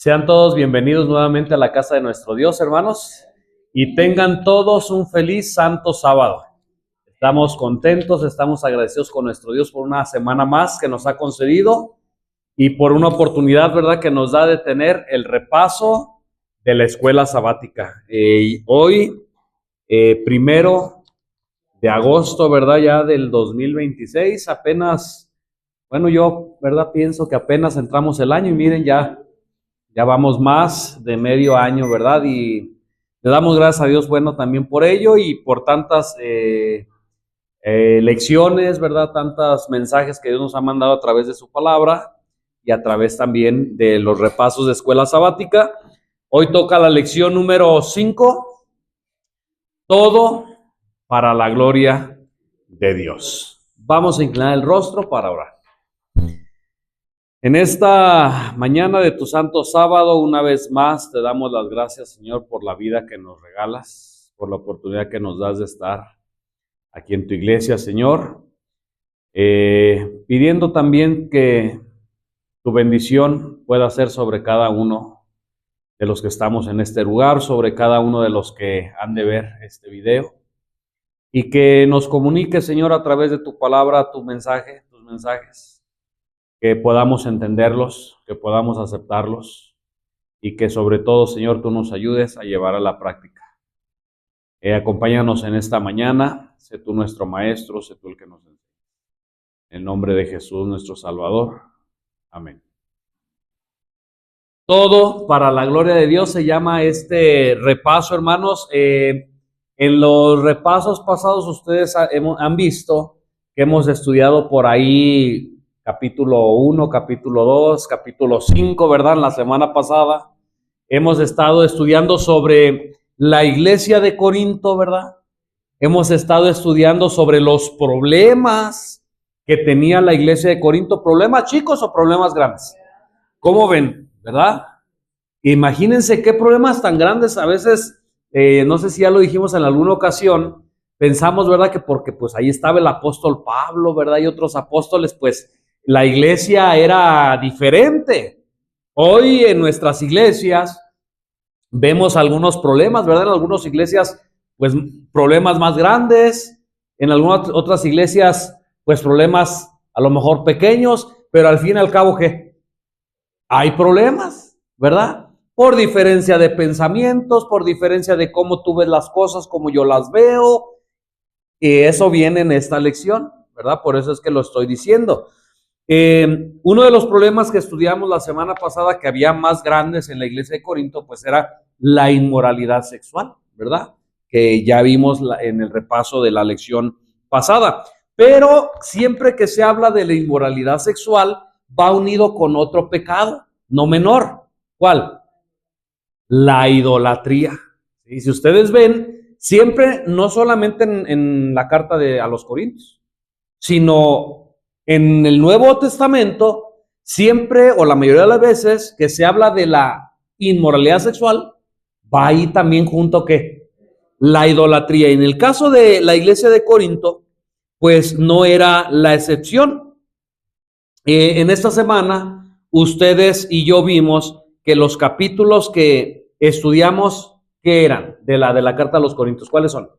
Sean todos bienvenidos nuevamente a la casa de nuestro Dios, hermanos, y tengan todos un feliz santo sábado. Estamos contentos, estamos agradecidos con nuestro Dios por una semana más que nos ha concedido y por una oportunidad, ¿verdad?, que nos da de tener el repaso de la escuela sabática. Hoy, 1 de agosto, ¿verdad?, ya del 2026, apenas, bueno, yo, ¿verdad?, pienso que apenas entramos el año y miren, ya vamos más de medio año, ¿verdad? Y le damos gracias a Dios, bueno, también por ello y por tantas lecciones, ¿verdad? Tantos mensajes que Dios nos ha mandado a través de su palabra y a través también de los repasos de escuela sabática. Hoy toca la lección número 5, todo para la gloria de Dios. Vamos a inclinar el rostro para orar. En esta mañana de tu santo sábado, una vez más, te damos las gracias, Señor, por la vida que nos regalas, por la oportunidad que nos das de estar aquí en tu iglesia, Señor, pidiendo también que tu bendición pueda ser sobre cada uno de los que estamos en este lugar, sobre cada uno de los que han de ver este video, y que nos comunique, Señor, a través de tu palabra, tus mensajes, que podamos entenderlos, que podamos aceptarlos y que sobre todo, Señor, tú nos ayudes a llevar a la práctica. Acompáñanos en esta mañana, sé tú nuestro maestro, sé tú el que nos enseña. En el nombre de Jesús, nuestro Salvador. Amén. Todo para la gloria de Dios se llama este repaso, hermanos. En los repasos pasados ustedes han visto que hemos estudiado por ahí capítulo 1, capítulo 2, capítulo 5, ¿verdad? La semana pasada hemos estado estudiando sobre la iglesia de Corinto, ¿verdad? Hemos estado estudiando sobre los problemas que tenía la iglesia de Corinto. ¿Problemas chicos o problemas grandes? ¿Cómo ven, verdad? Imagínense qué problemas tan grandes. A veces, no sé si ya lo dijimos en alguna ocasión, pensamos, ¿verdad?, que porque pues ahí estaba el apóstol Pablo, ¿verdad?, y otros apóstoles, pues la iglesia era diferente. Hoy en nuestras iglesias vemos algunos problemas, ¿verdad? En algunas iglesias, pues problemas más grandes. En algunas otras iglesias, pues problemas a lo mejor pequeños, pero al fin y al cabo, ¿qué? Hay problemas, ¿verdad? Por diferencia de pensamientos, por diferencia de cómo tú ves las cosas, como yo las veo. Y eso viene en esta lección, ¿verdad? Por eso es que lo estoy diciendo. Uno de los problemas que estudiamos la semana pasada, que había más grandes en la iglesia de Corinto, pues era la inmoralidad sexual, ¿verdad? Que ya vimos en el repaso de la lección pasada. Pero siempre que se habla de la inmoralidad sexual, va unido con otro pecado, no menor. ¿Cuál? La idolatría. Y si ustedes ven, siempre, no solamente en la carta a los Corintios, sino en el Nuevo Testamento, siempre o la mayoría de las veces que se habla de la inmoralidad sexual, va ahí también junto que la idolatría. Y en el caso de la iglesia de Corinto, pues no era la excepción. En esta semana, ustedes y yo vimos que los capítulos que estudiamos, ¿qué eran? De la carta a los Corintios, ¿cuáles son?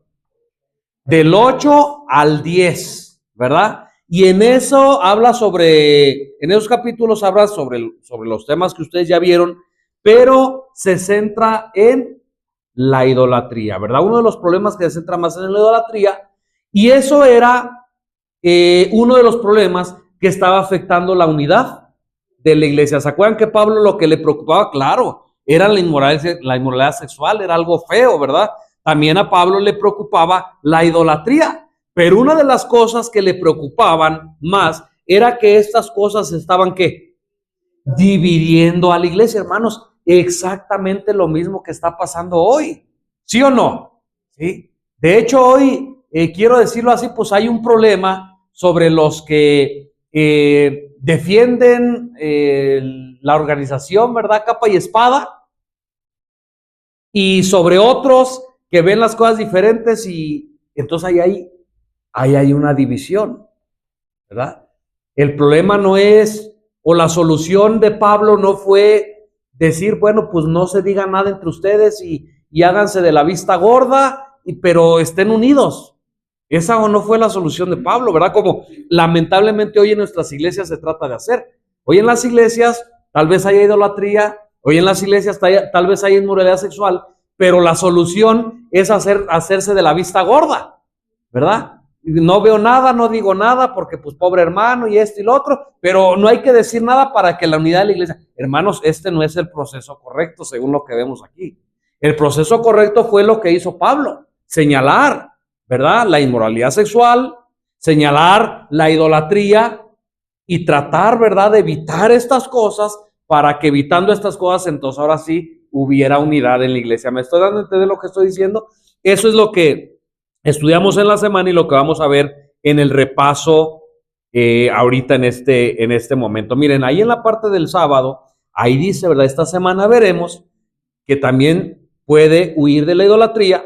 Del 8 al 10, ¿verdad? Y en eso en esos capítulos habla sobre los temas que ustedes ya vieron, pero se centra en la idolatría, ¿verdad? Uno de los problemas que se centra más en la idolatría, y eso era uno de los problemas que estaba afectando la unidad de la iglesia. ¿Se acuerdan que Pablo lo que le preocupaba? Claro, era la inmoralidad sexual, era algo feo, ¿verdad? También a Pablo le preocupaba la idolatría. Pero una de las cosas que le preocupaban más era que estas cosas estaban, ¿qué? Dividiendo a la iglesia, hermanos. Exactamente lo mismo que está pasando hoy. ¿Sí o no? ¿Sí? De hecho, hoy, quiero decirlo así, pues hay un problema sobre los que defienden la organización, ¿verdad? Capa y espada. Y sobre otros que ven las cosas diferentes y entonces ahí hay una división, ¿verdad? El problema no es, o la solución de Pablo no fue decir, bueno, pues no se diga nada entre ustedes y háganse de la vista gorda, pero estén unidos. Esa no fue la solución de Pablo, ¿verdad? Como lamentablemente hoy en nuestras iglesias se trata de hacer. Hoy en las iglesias tal vez haya idolatría, hoy en las iglesias tal vez haya inmoralidad sexual, pero la solución es hacerse de la vista gorda, ¿verdad? No veo nada, no digo nada, porque pues pobre hermano y esto y lo otro, pero no hay que decir nada para que la unidad de la iglesia. Hermanos, este no es el proceso correcto según lo que vemos aquí. El proceso correcto fue lo que hizo Pablo, señalar, ¿verdad? La inmoralidad sexual, señalar la idolatría y tratar, ¿verdad?, de evitar estas cosas para que evitando estas cosas, entonces ahora sí hubiera unidad en la iglesia. ¿Me estoy dando a entender lo que estoy diciendo? Eso es lo que estudiamos en la semana y lo que vamos a ver en el repaso ahorita en este momento. Miren, ahí en la parte del sábado, ahí dice, ¿verdad? Esta semana veremos que también puede huir de la idolatría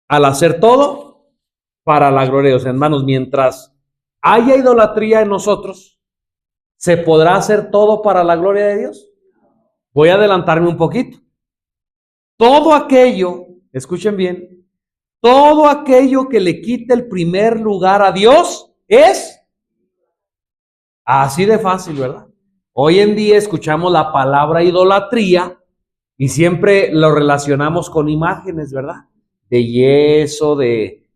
al hacer todo para la gloria de Dios. Hermanos, mientras haya idolatría en nosotros, ¿se podrá hacer todo para la gloria de Dios? Voy a adelantarme un poquito. Todo aquello, escuchen bien, todo aquello que le quite el primer lugar a Dios es así de fácil, ¿verdad? Hoy en día escuchamos la palabra idolatría y siempre lo relacionamos con imágenes, ¿verdad? De yeso, de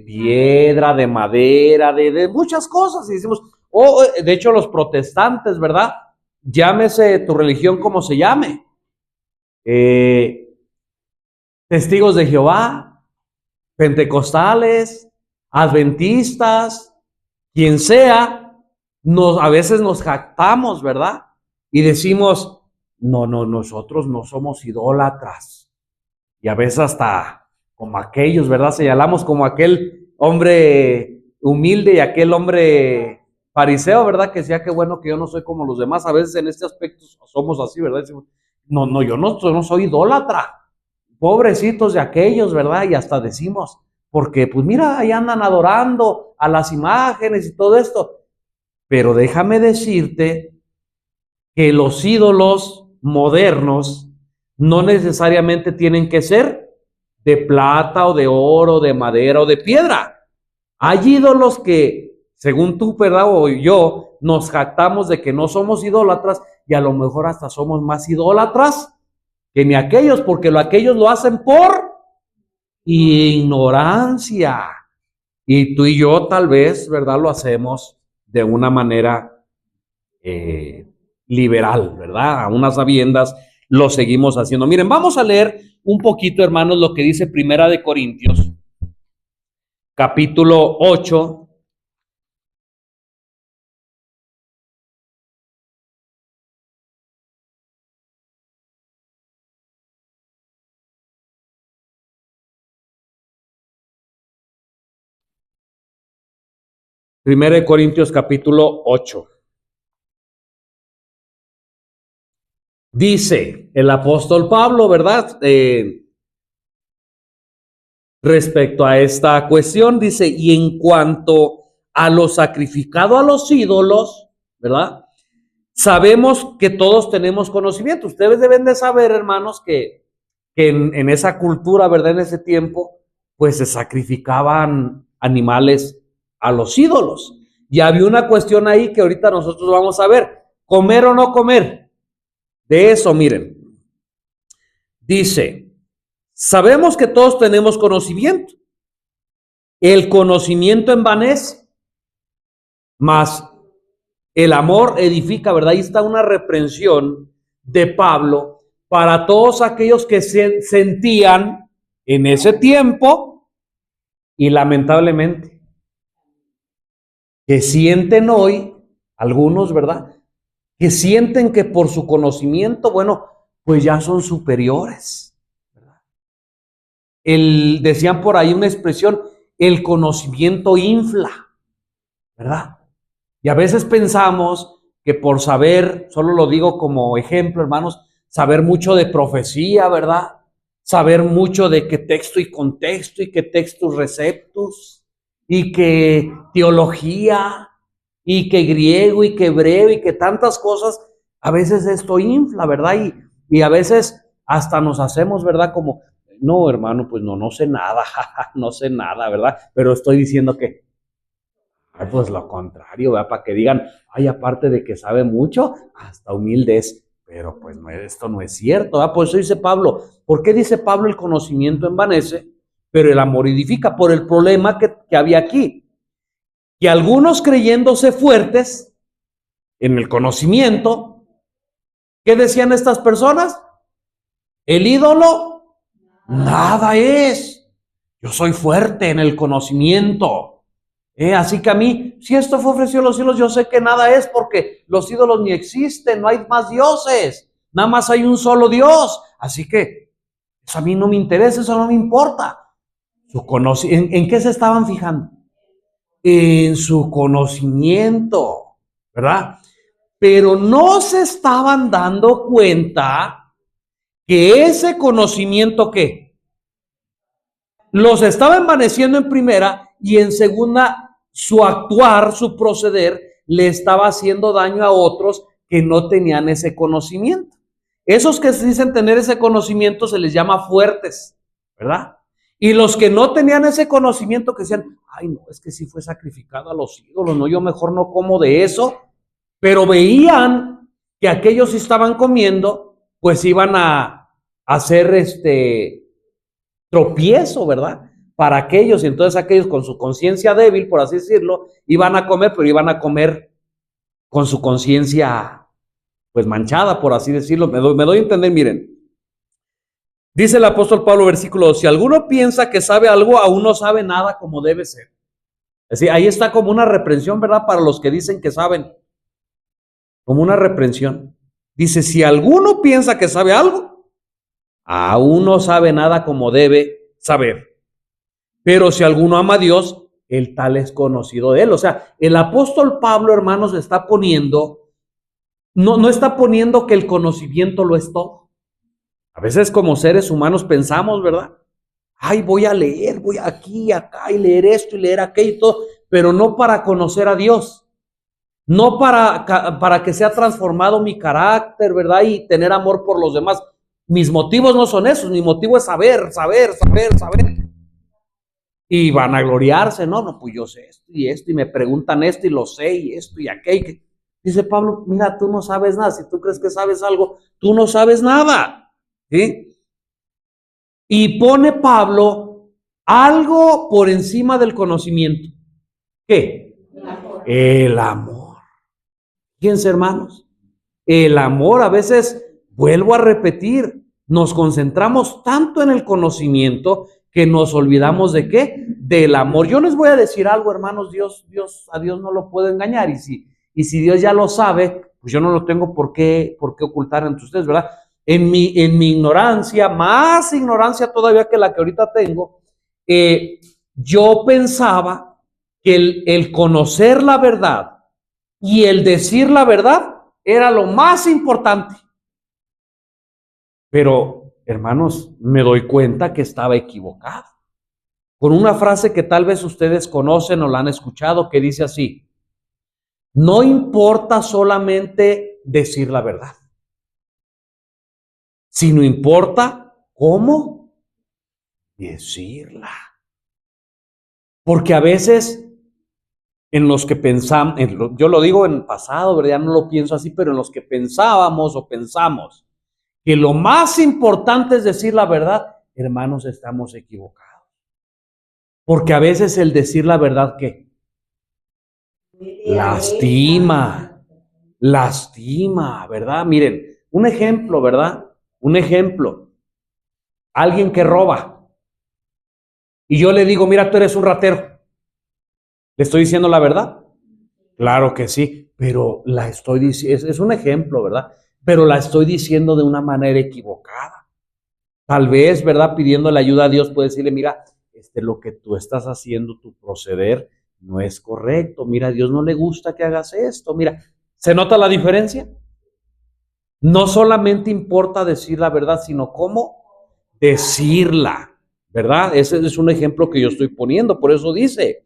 piedra, de madera, de muchas cosas. Y decimos, de hecho los protestantes, ¿verdad? Llámese tu religión como se llame. Testigos de Jehová, pentecostales, adventistas, quien sea, a veces nos jactamos, ¿verdad? Y decimos, no, nosotros no somos idólatras. Y a veces hasta como aquellos, ¿verdad? Señalamos como aquel hombre humilde y aquel hombre fariseo, ¿verdad? Que decía que bueno que yo no soy como los demás. A veces en este aspecto somos así, ¿verdad? Decimos, no, yo no soy idólatra. Pobrecitos de aquellos, ¿verdad? Y hasta decimos, porque pues mira, ahí andan adorando a las imágenes y todo esto. Pero déjame decirte que los ídolos modernos no necesariamente tienen que ser de plata o de oro, de madera o de piedra. Hay ídolos que, según tú, ¿verdad? O yo, nos jactamos de que no somos idólatras y a lo mejor hasta somos más idólatras que ni aquellos, porque aquellos lo hacen por ignorancia. Y tú y yo tal vez, ¿verdad? Lo hacemos de una manera liberal, ¿verdad? A unas sabiendas lo seguimos haciendo. Miren, vamos a leer un poquito, hermanos, lo que dice Primera de Corintios, capítulo 8. Primera de Corintios, capítulo 8. Dice el apóstol Pablo, ¿verdad? Respecto a esta cuestión, dice, y en cuanto a lo sacrificado a los ídolos, ¿verdad? Sabemos que todos tenemos conocimiento. Ustedes deben de saber, hermanos, que en esa cultura, ¿verdad? En ese tiempo, pues se sacrificaban animales a los ídolos. Y había una cuestión ahí que ahorita nosotros vamos a ver, comer o no comer. De eso, miren, dice, sabemos que todos tenemos conocimiento. El conocimiento envanece, mas el amor edifica, ¿verdad? Ahí está una reprensión de Pablo para todos aquellos que sentían en ese tiempo y lamentablemente que sienten hoy, algunos, ¿verdad? Que sienten que por su conocimiento, bueno, pues ya son superiores. Decían por ahí una expresión, el conocimiento infla, ¿verdad? Y a veces pensamos que por saber, solo lo digo como ejemplo, hermanos, saber mucho de profecía, ¿verdad? Saber mucho de qué texto y contexto y qué textos receptus y qué teología y qué griego y qué hebreo y qué tantas cosas. A veces esto infla, ¿verdad? Y a veces hasta nos hacemos, ¿verdad? Como, no, hermano, pues no sé nada, no sé nada, ¿verdad? Pero estoy diciendo que, ay, pues lo contrario, ¿verdad? Para que digan, ay, aparte de que sabe mucho, hasta humilde es. Pero pues no, esto no es cierto, ¿verdad? Por eso dice Pablo, ¿por qué dice Pablo el conocimiento envanece, pero el amor edifica? Por el problema que había aquí, que algunos creyéndose fuertes en el conocimiento, ¿qué decían estas personas? El ídolo nada es. Yo soy fuerte en el conocimiento. Así que a mí, si esto fue ofrecido a los cielos, yo sé que nada es porque los ídolos ni existen, no hay más dioses, nada más hay un solo Dios. Así que eso a mí no me interesa, eso no me importa. ¿En qué se estaban fijando? En su conocimiento, ¿verdad? Pero no se estaban dando cuenta que ese conocimiento que los estaba envaneciendo en primera y en segunda, su actuar, su proceder, le estaba haciendo daño a otros que no tenían ese conocimiento. Esos que se dicen tener ese conocimiento se les llama fuertes, ¿verdad? Y los que no tenían ese conocimiento que decían, ay no, es que sí fue sacrificado a los ídolos, no, yo mejor no como de eso, pero veían que aquellos sí estaban comiendo, pues iban a hacer tropiezo, ¿verdad? Para aquellos, y entonces aquellos con su conciencia débil, por así decirlo, iban a comer, pero iban a comer con su conciencia, pues manchada, por así decirlo. Me doy a entender, miren. Dice el apóstol Pablo, versículo 2, si alguno piensa que sabe algo, aún no sabe nada como debe ser. Es decir, ahí está como una reprensión, ¿verdad? Para los que dicen que saben, como una reprensión. Dice, si alguno piensa que sabe algo, aún no sabe nada como debe saber. Pero si alguno ama a Dios, el tal es conocido de él. O sea, el apóstol Pablo, hermanos, está poniendo, no está poniendo que el conocimiento lo es todo. A veces como seres humanos pensamos, ¿verdad? Ay, voy a leer, voy aquí, acá, y leer esto y leer aquello y todo, pero no para conocer a Dios. No para que sea transformado mi carácter, ¿verdad? Y tener amor por los demás. Mis motivos no son esos, mi motivo es saber. Y van a gloriarse, no, pues yo sé esto, y me preguntan esto, y lo sé, y esto, y aquello. Dice Pablo, mira, tú no sabes nada, si tú crees que sabes algo, tú no sabes nada, ¿sí? Y pone Pablo algo por encima del conocimiento. ¿Qué? El amor. Fíjense, hermanos, el amor, a veces, vuelvo a repetir, nos concentramos tanto en el conocimiento que nos olvidamos ¿de qué? Del amor. Yo les voy a decir algo, hermanos, a Dios no lo puedo engañar, y si Dios ya lo sabe, pues yo no lo tengo por qué ocultar ante ustedes, ¿verdad? En mi ignorancia, más ignorancia todavía que la que ahorita tengo, yo pensaba que el conocer la verdad y el decir la verdad era lo más importante. Pero, hermanos, me doy cuenta que estaba equivocado. Con una frase que tal vez ustedes conocen o la han escuchado, que dice así: no importa solamente decir la verdad, sino importa cómo decirla. Porque a veces en los que pensamos, yo lo digo en pasado, ¿verdad? Ya no lo pienso así, pero en los que pensábamos o pensamos que lo más importante es decir la verdad, hermanos, estamos equivocados. Porque a veces el decir la verdad, ¿qué? Lastima, ¿verdad? Miren, un ejemplo, ¿verdad? Un ejemplo. Alguien que roba. Y yo le digo, mira, tú eres un ratero. ¿Le estoy diciendo la verdad? Claro que sí, pero la estoy diciendo, es un ejemplo, ¿verdad? Pero la estoy diciendo de una manera equivocada. Tal vez, ¿verdad? Pidiéndole ayuda a Dios, puede decirle, mira, lo que tú estás haciendo, tu proceder, no es correcto. Mira, a Dios no le gusta que hagas esto. Mira, ¿se nota la diferencia? No solamente importa decir la verdad, sino cómo decirla, ¿verdad? Ese es un ejemplo que yo estoy poniendo, por eso dice,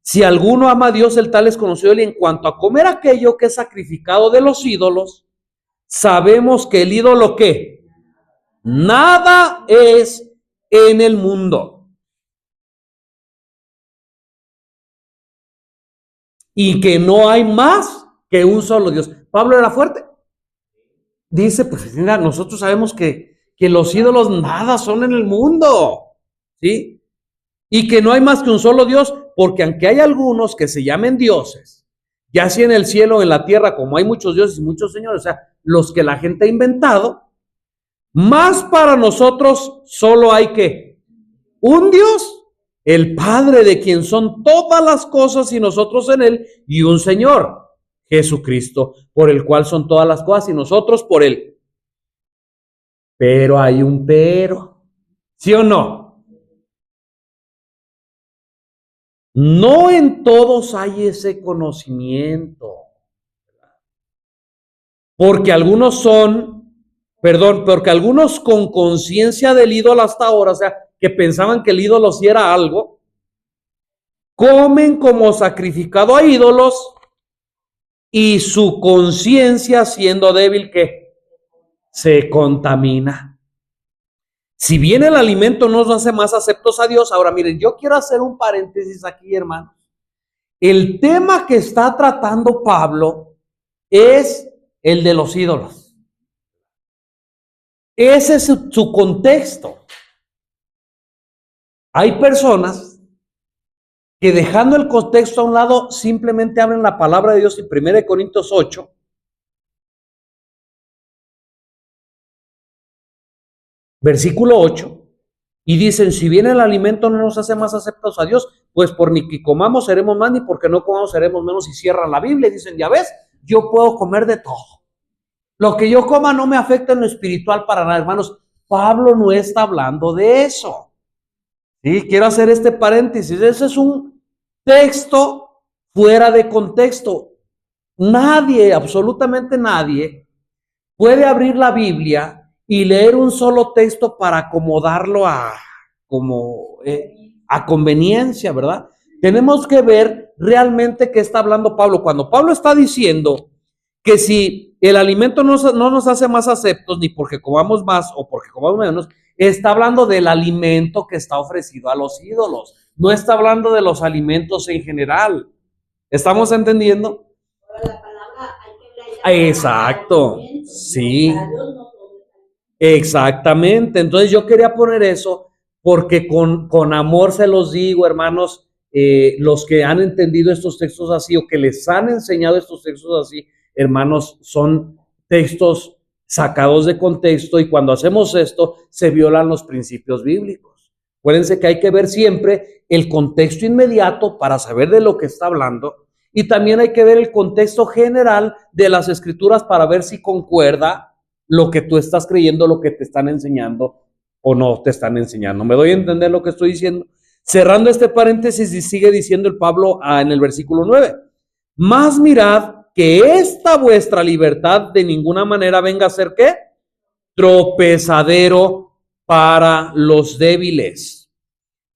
Si alguno ama a Dios, el tal es conocido de él. Y en cuanto a comer aquello que es sacrificado de los ídolos, sabemos que el ídolo, ¿qué? Nada es en el mundo. Y que no hay más que un solo Dios. Pablo era fuerte. Dice, pues mira, nosotros sabemos que los ídolos nada son en el mundo. ¿Sí? Y que no hay más que un solo Dios, porque aunque hay algunos que se llamen dioses, ya sea en el cielo o en la tierra, como hay muchos dioses y muchos señores, o sea, los que la gente ha inventado, más para nosotros solo hay que un Dios, el Padre de quien son todas las cosas y nosotros en él, y un Señor, Jesucristo, por el cual son todas las cosas y nosotros por él. Pero hay un pero, ¿sí o no? No en todos hay ese conocimiento, porque algunos porque algunos con conciencia del ídolo hasta ahora, o sea, que pensaban que el ídolo sí era algo, comen como sacrificado a ídolos y su conciencia, siendo débil, que se contamina. Si bien el alimento nos hace más aceptos a Dios, ahora miren, yo quiero hacer un paréntesis aquí, hermanos. El tema que está tratando Pablo es el de los ídolos. Ese es su contexto. Hay personas que dejando el contexto a un lado, simplemente abren la palabra de Dios en 1 Corintios 8, versículo 8, y dicen, si bien el alimento no nos hace más aceptos a Dios, pues por ni que comamos seremos más, ni porque no comamos seremos menos, y cierran la Biblia y dicen, ya ves, yo puedo comer de todo. Lo que yo coma no me afecta en lo espiritual para nada, hermanos. Pablo no está hablando de eso. ¿Sí? Quiero hacer este paréntesis. Ese es un texto fuera de contexto. Nadie, absolutamente nadie, puede abrir la Biblia y leer un solo texto para acomodarlo a conveniencia, ¿verdad? Tenemos que ver realmente qué está hablando Pablo. Cuando Pablo está diciendo que si el alimento no nos hace más aceptos, ni porque comamos más o porque comamos menos, está hablando del alimento que está ofrecido a los ídolos. No está hablando de los alimentos en general. ¿Estamos entendiendo? La palabra hay que leer. Exacto, sí. Exactamente. Entonces yo quería poner eso porque con amor se los digo, hermanos, los que han entendido estos textos así o que les han enseñado estos textos así, hermanos, son textos sacados de contexto y cuando hacemos esto se violan los principios bíblicos. Acuérdense que hay que ver siempre el contexto inmediato para saber de lo que está hablando y también hay que ver el contexto general de las escrituras para ver si concuerda lo que tú estás creyendo, lo que te están enseñando o no te están enseñando. ¿Me doy a entender lo que estoy diciendo? Cerrando este paréntesis y sigue diciendo el Pablo en el versículo 9. Más mirad que esta vuestra libertad de ninguna manera venga a ser ¿qué? Tropezadero para los débiles.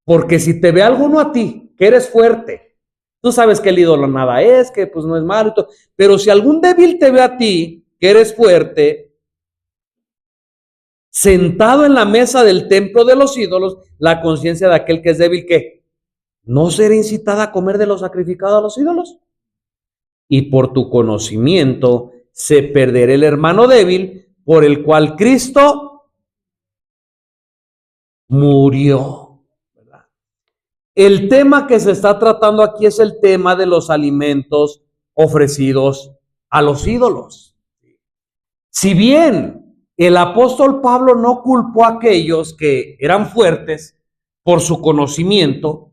Porque si te ve alguno a ti, que eres fuerte, tú sabes que el ídolo nada es, que pues no es malo, pero si algún débil te ve a ti, que eres fuerte, sentado en la mesa del templo de los ídolos, la conciencia de aquel que es débil, ¿qué? ¿No será incitada a comer de lo sacrificado a los ídolos? Y por tu conocimiento se perderá el hermano débil por el cual Cristo murió. ¿Verdad? El tema que se está tratando aquí es el tema de los alimentos ofrecidos a los ídolos. Si bien el apóstol Pablo no culpó a aquellos que eran fuertes por su conocimiento,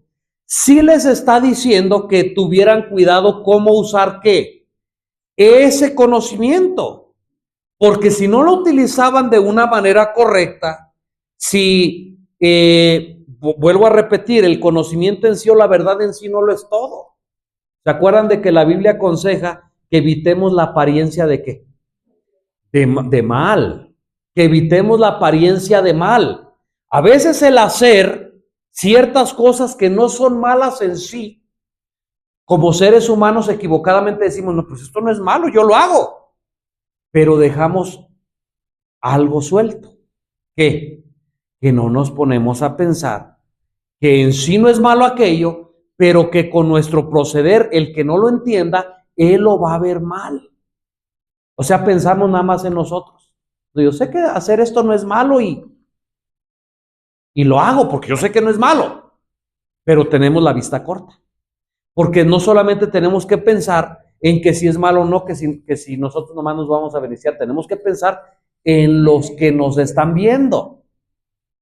sí les está diciendo que tuvieran cuidado cómo usar ¿qué? Ese conocimiento. Porque si no lo utilizaban de una manera correcta, si, vuelvo a repetir, el conocimiento en sí o la verdad en sí no lo es todo. ¿Se acuerdan de que la Biblia aconseja que evitemos la apariencia de qué? De mal. Que evitemos la apariencia de mal. A veces el hacer ciertas cosas que no son malas en sí, como seres humanos equivocadamente decimos, no, pues esto no es malo, yo lo hago. Pero dejamos algo suelto. ¿Qué? Que no nos ponemos a pensar que en sí no es malo aquello, pero que con nuestro proceder, el que no lo entienda, él lo va a ver mal. O sea, pensamos nada más en nosotros. Yo sé que hacer esto no es malo y lo hago porque yo sé que no es malo, pero tenemos la vista corta. Porque no solamente tenemos que pensar en que si es malo o no, que si nosotros nomás nos vamos a beneficiar, tenemos que pensar en los que nos están viendo.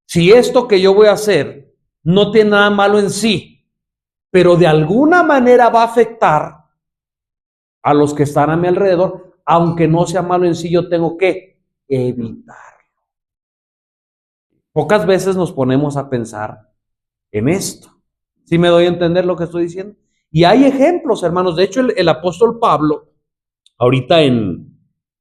Si esto que yo voy a hacer no tiene nada malo en sí, pero de alguna manera va a afectar a los que están a mi alrededor, aunque no sea malo en sí, yo tengo que evitarlo. Pocas veces nos ponemos a pensar en esto. ¿Sí me doy a entender lo que estoy diciendo? Y hay ejemplos, hermanos. De hecho, el apóstol Pablo, ahorita en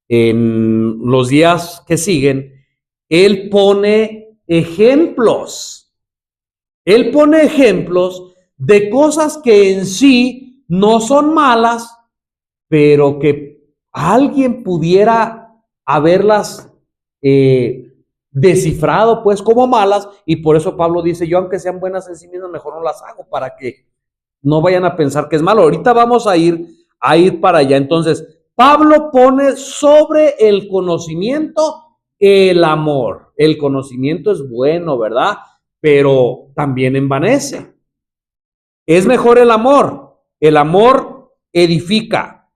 los días que siguen, él pone ejemplos. Él pone ejemplos de cosas que en sí no son malas, pero que alguien pudiera haberlas descifrado pues como malas, y por eso Pablo dice, yo aunque sean buenas en sí mismas, mejor no las hago para que no vayan a pensar que es malo. Ahorita vamos a ir para allá. Entonces, Pablo pone sobre el conocimiento el amor. El conocimiento es bueno, ¿verdad? Pero también envanece. Es mejor el amor. El amor edifica.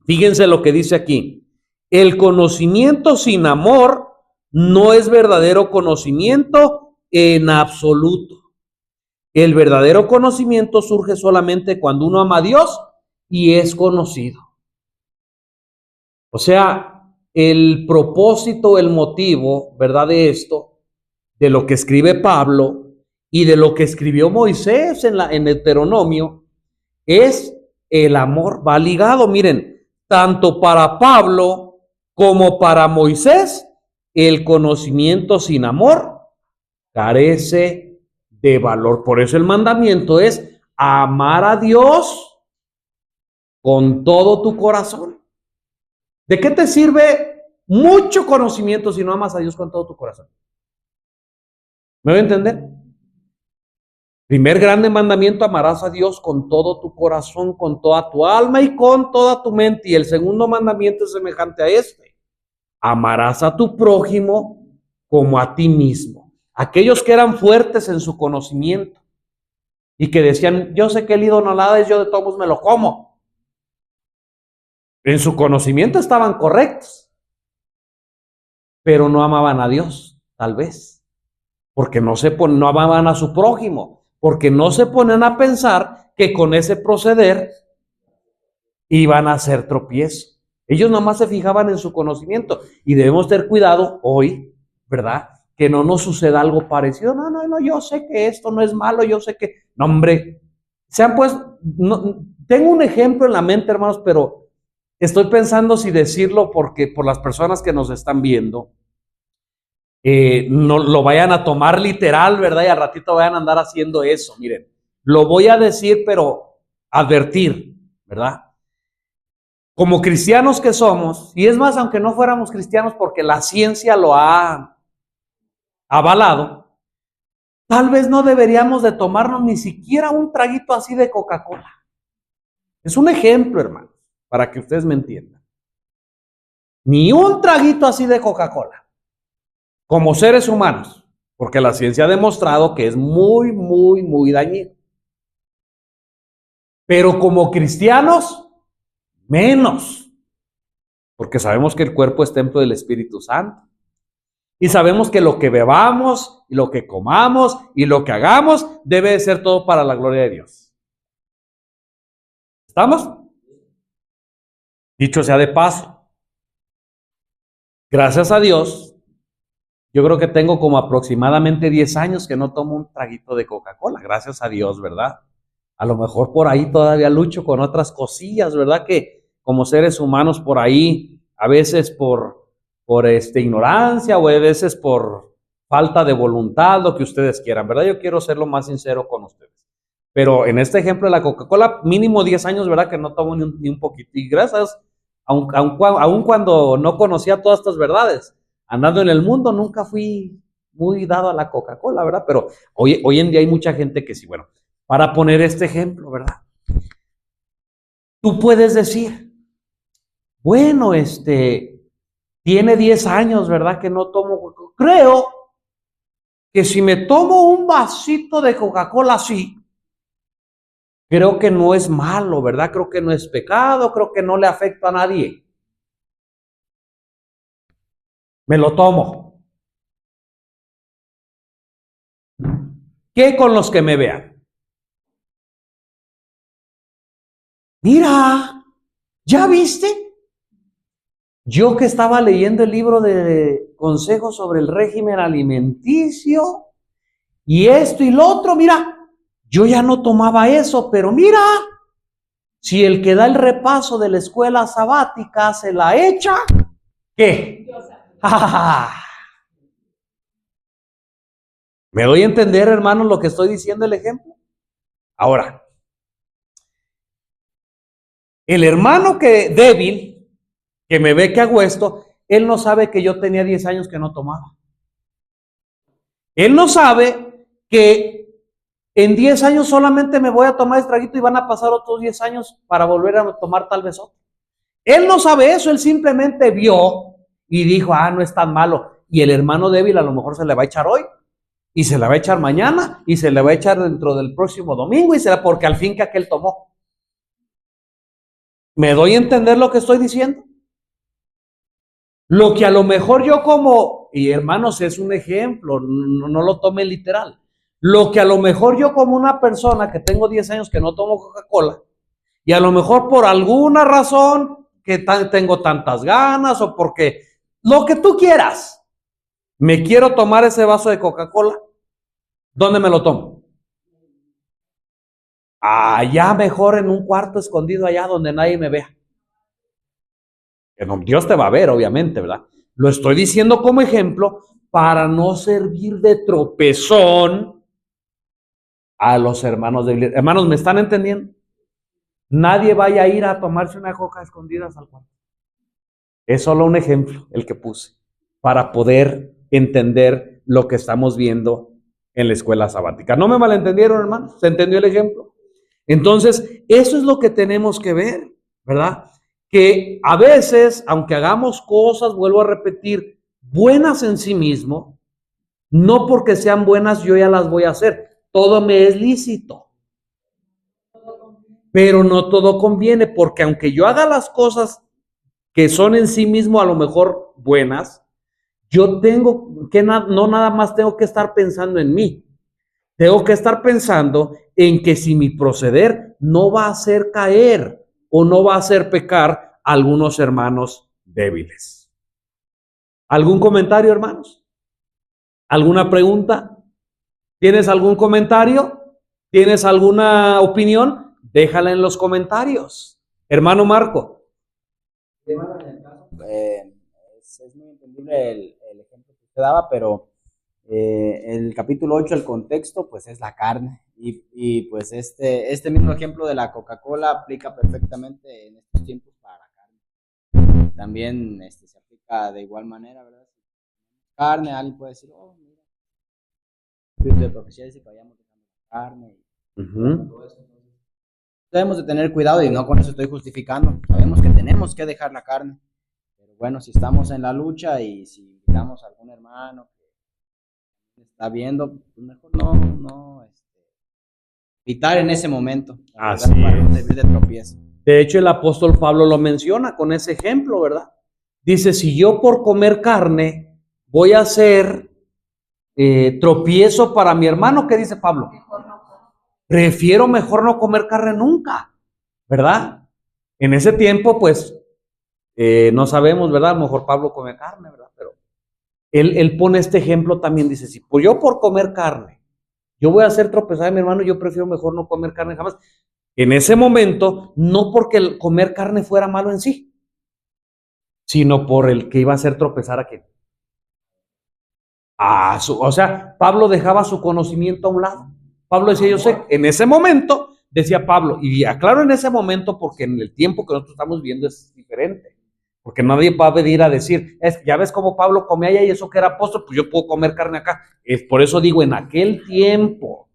Fíjense lo que dice aquí. El conocimiento sin amor no es verdadero conocimiento en absoluto. El verdadero conocimiento surge solamente cuando uno ama a Dios y es conocido. O sea, el propósito, el motivo, ¿verdad? De esto, de lo que escribe Pablo y de lo que escribió Moisés en Deuteronomio, es el amor. Va ligado, miren, tanto para Pablo como para Moisés, el conocimiento sin amor carece de valor. Por eso el mandamiento es amar a Dios con todo tu corazón. ¿De qué te sirve mucho conocimiento si no amas a Dios con todo tu corazón? ¿Me voy a entender? Primer grande mandamiento, amarás a Dios con todo tu corazón, con toda tu alma y con toda tu mente. Y el segundo mandamiento es semejante a este. Amarás a tu prójimo como a ti mismo. Aquellos que eran fuertes en su conocimiento y que decían, yo sé que el ídolo nada es, yo de todos me lo como. En su conocimiento estaban correctos, pero no amaban a Dios, tal vez, porque no amaban a su prójimo, porque no se ponen a pensar que con ese proceder iban a hacer tropiezo. Ellos nomás se fijaban en su conocimiento y debemos tener cuidado hoy, ¿verdad? Que no nos suceda algo parecido. No, yo sé que esto no es malo, yo sé que... No, hombre, sean pues... No, tengo un ejemplo en la mente, hermanos, pero estoy pensando si decirlo porque por las personas que nos están viendo, no lo vayan a tomar literal, ¿verdad? Y al ratito vayan a andar haciendo eso. Miren, lo voy a decir, pero advertir, ¿verdad? Como cristianos que somos, y es más, aunque no fuéramos cristianos porque la ciencia lo ha avalado, tal vez no deberíamos de tomarnos ni siquiera un traguito así de Coca-Cola. Es un ejemplo, hermanos, para que ustedes me entiendan. Ni un traguito así de Coca-Cola, como seres humanos, porque la ciencia ha demostrado que es muy, muy, muy dañino. Pero como cristianos, menos, porque sabemos que el cuerpo es templo del Espíritu Santo. Y sabemos que lo que bebamos, y lo que comamos, y lo que hagamos, debe de ser todo para la gloria de Dios. ¿Estamos? Dicho sea de paso, gracias a Dios, yo creo que tengo como aproximadamente 10 años que no tomo un traguito de Coca-Cola, gracias a Dios, ¿verdad? A lo mejor por ahí todavía lucho con otras cosillas, ¿verdad? Que como seres humanos por ahí, a veces por ignorancia o a veces por falta de voluntad, lo que ustedes quieran, ¿verdad? Yo quiero ser lo más sincero con ustedes. Pero en este ejemplo de la Coca-Cola, mínimo 10 años, ¿verdad? Que no tomo ni un poquito. Y gracias, aun cuando no conocía todas estas verdades, andando en el mundo, nunca fui muy dado a la Coca-Cola, ¿verdad? Pero hoy en día hay mucha gente que sí. Bueno, para poner este ejemplo, ¿verdad? Tú puedes decir, bueno, tiene 10 años, ¿verdad? Que no tomo Coca-Cola. Creo que si me tomo un vasito de Coca-Cola así, creo que no es malo, ¿verdad? Creo que no es pecado, creo que no le afecta a nadie. Me lo tomo. ¿Qué con los que me vean? Mira, ¿ya viste? Yo que estaba leyendo el libro de consejos sobre el régimen alimenticio y esto y lo otro, mira, yo ya no tomaba eso, pero mira, si el que da el repaso de la escuela sabática se la echa, ¿qué? ¿Me doy a entender, hermanos, lo que estoy diciendo el ejemplo? Ahora, el hermano débil, que me ve que hago esto, él no sabe que yo tenía 10 años que no tomaba. Él no sabe que en 10 años solamente me voy a tomar este traguito y van a pasar otros 10 años para volver a tomar tal vez otro. Él no sabe eso, él simplemente vio y dijo, no es tan malo. Y el hermano débil a lo mejor se le va a echar hoy, y se la va a echar mañana, y se le va a echar dentro del próximo domingo, porque al fin que aquel tomó. ¿Me doy a entender lo que estoy diciendo? Lo que a lo mejor yo como, y hermanos, es un ejemplo, no lo tome literal. Lo que a lo mejor yo como una persona que tengo 10 años que no tomo Coca-Cola, y a lo mejor por alguna razón que tengo tantas ganas o porque lo que tú quieras, me quiero tomar ese vaso de Coca-Cola, ¿dónde me lo tomo? Allá mejor en un cuarto escondido allá donde nadie me vea. Dios te va a ver, obviamente, ¿verdad? Lo estoy diciendo como ejemplo para no servir de tropezón a los hermanos de iglesia. Hermanos, ¿me están entendiendo? Nadie vaya a ir a tomarse una coca escondidas al cuarto. Es solo un ejemplo el que puse para poder entender lo que estamos viendo en la escuela sabática. ¿No me malentendieron, hermanos? ¿Se entendió el ejemplo? Entonces, eso es lo que tenemos que ver, ¿verdad? Que a veces, aunque hagamos cosas, vuelvo a repetir, buenas en sí mismo, no porque sean buenas yo ya las voy a hacer. Todo me es lícito. Pero no todo conviene, porque aunque yo haga las cosas que son en sí mismo a lo mejor buenas, yo tengo que no nada más tengo que estar pensando en mí. Tengo que estar pensando en que si mi proceder no va a hacer caer o no va a hacer pecar a algunos hermanos débiles. ¿Algún comentario, hermanos? ¿Alguna pregunta? ¿Tienes algún comentario? ¿Tienes alguna opinión? Déjala en los comentarios. Hermano Marco. Es muy entendible el ejemplo que usted daba, pero el capítulo 8, el contexto, pues es la carne. Y pues este mismo ejemplo de la Coca-Cola aplica perfectamente en estos tiempos para la carne. También se aplica de igual manera, ¿verdad? Carne, alguien puede decir, mira, el espíritu de profecía dice que vayamos dejando la carne. Todo eso. Debemos de tener cuidado, y no con eso estoy justificando. Sabemos que tenemos que dejar la carne. Pero bueno, si estamos en la lucha y si invitamos a algún hermano que está viendo, pues mejor no evitar en ese momento. Así Para no es. servir de tropiezo. De hecho, el apóstol Pablo lo menciona con ese ejemplo, ¿verdad? Dice, si yo por comer carne voy a hacer tropiezo para mi hermano, ¿qué dice Pablo? Prefiero mejor no comer carne nunca, ¿verdad? En ese tiempo, pues, no sabemos, ¿verdad? A lo mejor Pablo come carne, ¿verdad? Pero él pone este ejemplo también, dice, si pues yo por comer carne, yo voy a hacer tropezar a mi hermano, yo prefiero mejor no comer carne jamás. En ese momento, no porque el comer carne fuera malo en sí, sino por el que iba a hacer tropezar a quien. O sea, Pablo dejaba su conocimiento a un lado. Pablo decía, yo sé, en ese momento, decía Pablo, y aclaro en ese momento porque en el tiempo que nosotros estamos viendo es diferente. Porque nadie va a venir a decir, ya ves cómo Pablo comía allá y eso que era apóstol, pues yo puedo comer carne acá. Es por eso digo, en aquel tiempo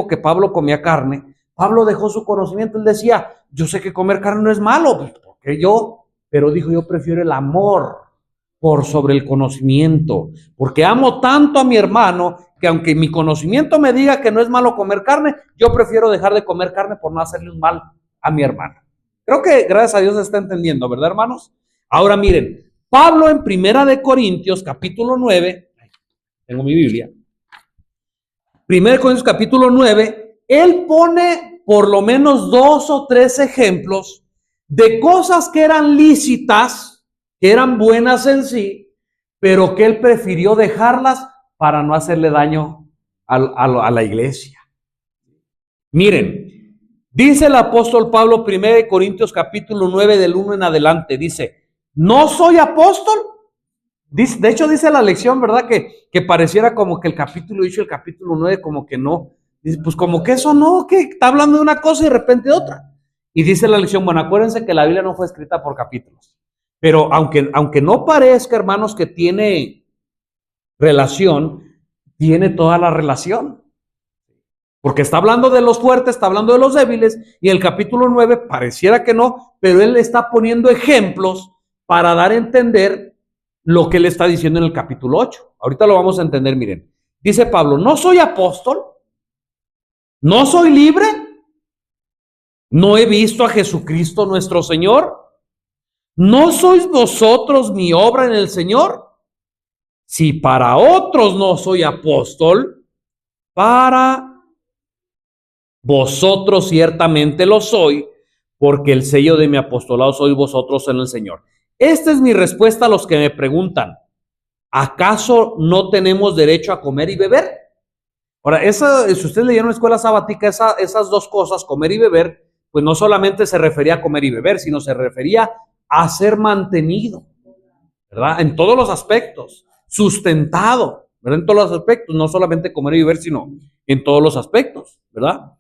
que Pablo comía carne, Pablo dejó su conocimiento. Él decía, yo sé que comer carne no es malo, pues, porque pero dijo, yo prefiero el amor por sobre el conocimiento, porque amo tanto a mi hermano que aunque mi conocimiento me diga que no es malo comer carne, yo prefiero dejar de comer carne por no hacerle un mal a mi hermano. Creo que gracias a Dios se está entendiendo, ¿verdad, hermanos? Ahora miren, Pablo en Primera de Corintios, capítulo 9, tengo mi Biblia, Primera de Corintios, capítulo 9, él pone por lo menos 2 o 3 ejemplos de cosas que eran lícitas, que eran buenas en sí, pero que él prefirió dejarlas para no hacerle daño a la iglesia. Miren, dice el apóstol Pablo, 1 Corintios capítulo 9, del 1 en adelante, dice, no soy apóstol. De hecho dice la lección, ¿verdad? Que pareciera como que el capítulo 8 y el capítulo 9 como que no. Dice, pues como que eso no, que está hablando de una cosa y de repente de otra. Y dice la lección, bueno, acuérdense que la Biblia no fue escrita por capítulos. Pero aunque no parezca, hermanos, que tiene relación, tiene toda la relación. Porque está hablando de los fuertes, está hablando de los débiles, y el capítulo 9 pareciera que no, pero él está poniendo ejemplos para dar a entender lo que él está diciendo en el capítulo 8. Ahorita lo vamos a entender, miren. Dice Pablo, no soy apóstol, no soy libre, no he visto a Jesucristo nuestro Señor, ¿no sois vosotros mi obra en el Señor? Si para otros no soy apóstol, para vosotros ciertamente lo soy, porque el sello de mi apostolado sois vosotros en el Señor. Esta es mi respuesta a los que me preguntan, ¿acaso no tenemos derecho a comer y beber? Ahora, si ustedes leyeron en la escuela sabática, esas dos cosas, comer y beber, pues no solamente se refería a comer y beber, sino se refería a ser mantenido, ¿verdad? En todos los aspectos, sustentado, ¿verdad? En todos los aspectos, no solamente comer y beber, sino en todos los aspectos, ¿verdad?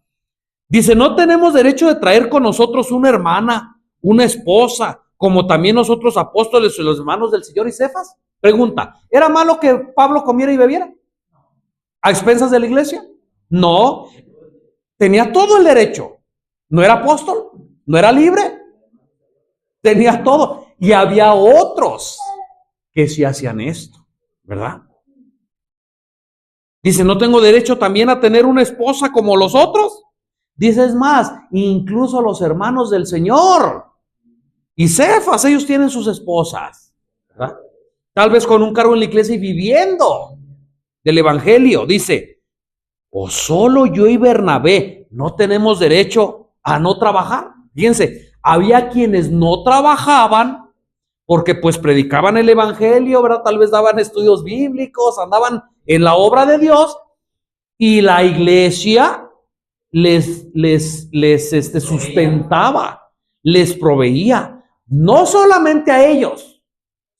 Dice, no tenemos derecho de traer con nosotros una hermana, una esposa, como también nosotros apóstoles y los hermanos del Señor y Cefas. Pregunta, ¿era malo que Pablo comiera y bebiera? ¿A expensas de la iglesia? No, tenía todo el derecho. No era apóstol, no era libre, tenía todo. Y había otros que sí hacían esto, ¿verdad? Dice, ¿no tengo derecho también a tener una esposa como los otros? Dice, es más, incluso los hermanos del Señor y Cefas, ellos tienen sus esposas, ¿verdad? Tal vez con un cargo en la iglesia y viviendo del evangelio. Dice, ¿o solo yo y Bernabé no tenemos derecho a no trabajar? Fíjense, había quienes no trabajaban porque pues predicaban el evangelio, ¿verdad? Tal vez daban estudios bíblicos, andaban en la obra de Dios, y la iglesia les sustentaba, les proveía, no solamente a ellos,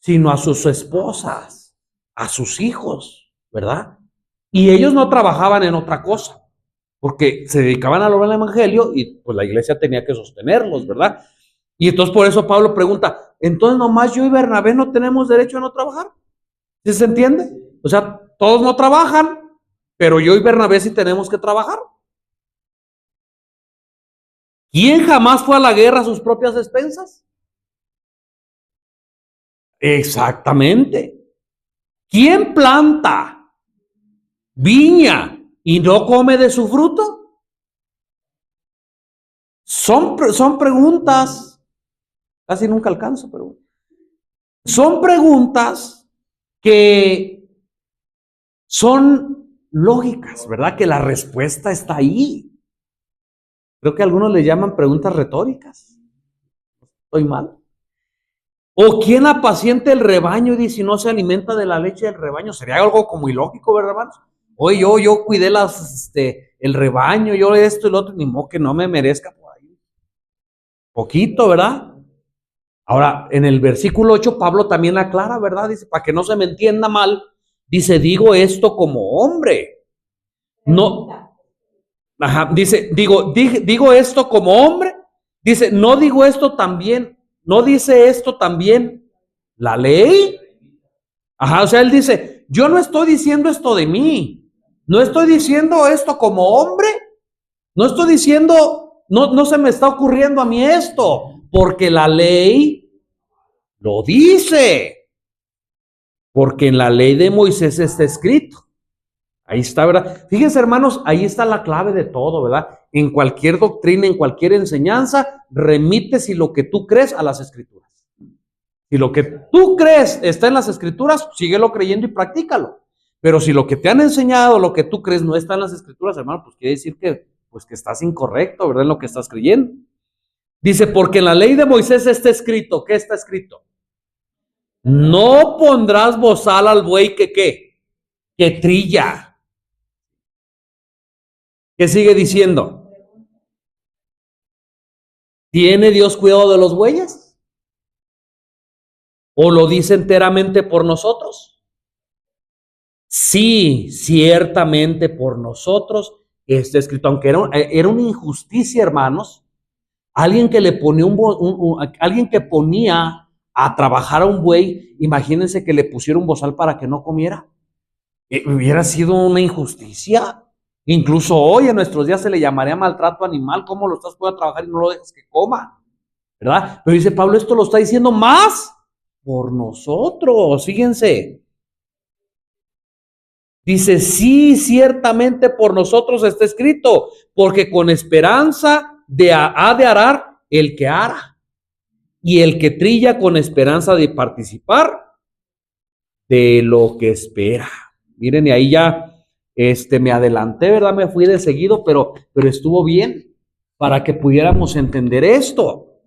sino a sus esposas, a sus hijos, ¿verdad? Y ellos no trabajaban en otra cosa, porque se dedicaban a la obra del evangelio y pues la iglesia tenía que sostenerlos, ¿verdad? Y entonces por eso Pablo pregunta, entonces nomás yo y Bernabé no tenemos derecho a no trabajar. ¿Sí se entiende? O sea, todos no trabajan, pero yo y Bernabé sí tenemos que trabajar. ¿Quién jamás fue a la guerra a sus propias expensas? Exactamente. ¿Quién planta viña y no come de su fruto? Son preguntas, casi nunca alcanzo, pero son preguntas que son lógicas, ¿verdad? Que la respuesta está ahí. Creo que algunos le llaman preguntas retóricas. ¿Estoy mal? ¿O quién apacienta el rebaño y dice, si no se alimenta de la leche del rebaño? Sería algo como ilógico, ¿verdad, hermanos? Oye, yo cuidé el rebaño, yo esto y lo otro, ni modo que no me merezca por ahí. Poquito, ¿verdad? Ahora, en el versículo 8, Pablo también aclara, ¿verdad? Dice, para que no se me entienda mal, dice, digo esto como hombre. No, ajá, dice, digo esto como hombre. Dice, no digo esto también, no dice esto también la ley. Ajá, o sea, él dice, yo no estoy diciendo esto de mí, no estoy diciendo esto como hombre, no estoy diciendo, no se me está ocurriendo a mí esto, porque la ley lo dice, porque en la ley de Moisés está escrito. Ahí está, ¿verdad? Fíjense, hermanos, ahí está la clave de todo, ¿verdad? En cualquier doctrina, en cualquier enseñanza, remite si lo que tú crees a las escrituras. Si lo que tú crees está en las escrituras, síguelo creyendo y practícalo. Pero si lo que te han enseñado, lo que tú crees no está en las escrituras, hermano, pues quiere decir que estás incorrecto, ¿verdad? En lo que estás creyendo. Dice, porque en la ley de Moisés está escrito, ¿qué está escrito? No pondrás bozal al buey que trilla. ¿Qué sigue diciendo? ¿Tiene Dios cuidado de los bueyes? ¿O lo dice enteramente por nosotros? Sí, ciertamente por nosotros está escrito, aunque era una injusticia, hermanos. Alguien que le ponía alguien que ponía a trabajar a un buey, imagínense que le pusiera un bozal para que no comiera. Hubiera sido una injusticia. Incluso hoy en nuestros días se le llamaría maltrato animal. ¿Cómo lo estás poniendo a trabajar y no lo dejas que coma? ¿Verdad? Pero dice Pablo, esto lo está diciendo más por nosotros. Fíjense. Dice, sí, ciertamente por nosotros está escrito, porque con esperanza ha de arar el que ara, y el que trilla con esperanza de participar de lo que espera. Miren, y ahí ya me adelanté, ¿verdad? Me fui de seguido, pero estuvo bien para que pudiéramos entender esto.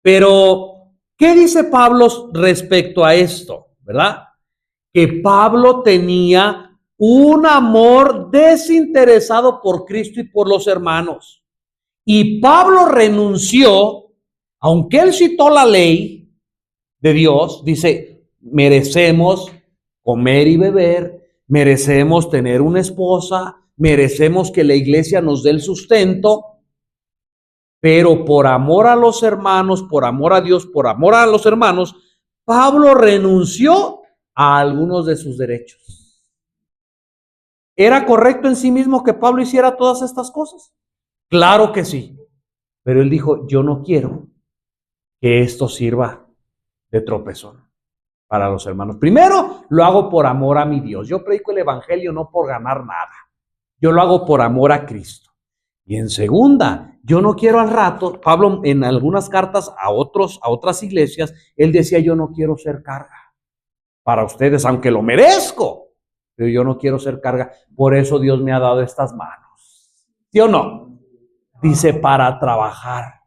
Pero, ¿qué dice Pablo respecto a esto? ¿Verdad? Que Pablo tenía un amor desinteresado por Cristo y por los hermanos. Y Pablo renunció, aunque él citó la ley de Dios, dice, merecemos comer y beber, merecemos tener una esposa, merecemos que la iglesia nos dé el sustento, pero por amor a los hermanos, por amor a Dios, por amor a los hermanos, Pablo renunció a algunos de sus derechos. ¿Era correcto en sí mismo que Pablo hiciera todas estas cosas? Claro que sí, pero él dijo, yo no quiero que esto sirva de tropezón para los hermanos. Primero, lo hago por amor a mi Dios. Yo predico el evangelio no por ganar nada. Yo lo hago por amor a Cristo. Y en segunda, yo no quiero al rato, Pablo en algunas cartas a otras iglesias, él decía, yo no quiero ser carga para ustedes, aunque lo merezco, pero yo no quiero ser carga. Por eso Dios me ha dado estas manos. ¿Sí o no? Dice, para trabajar.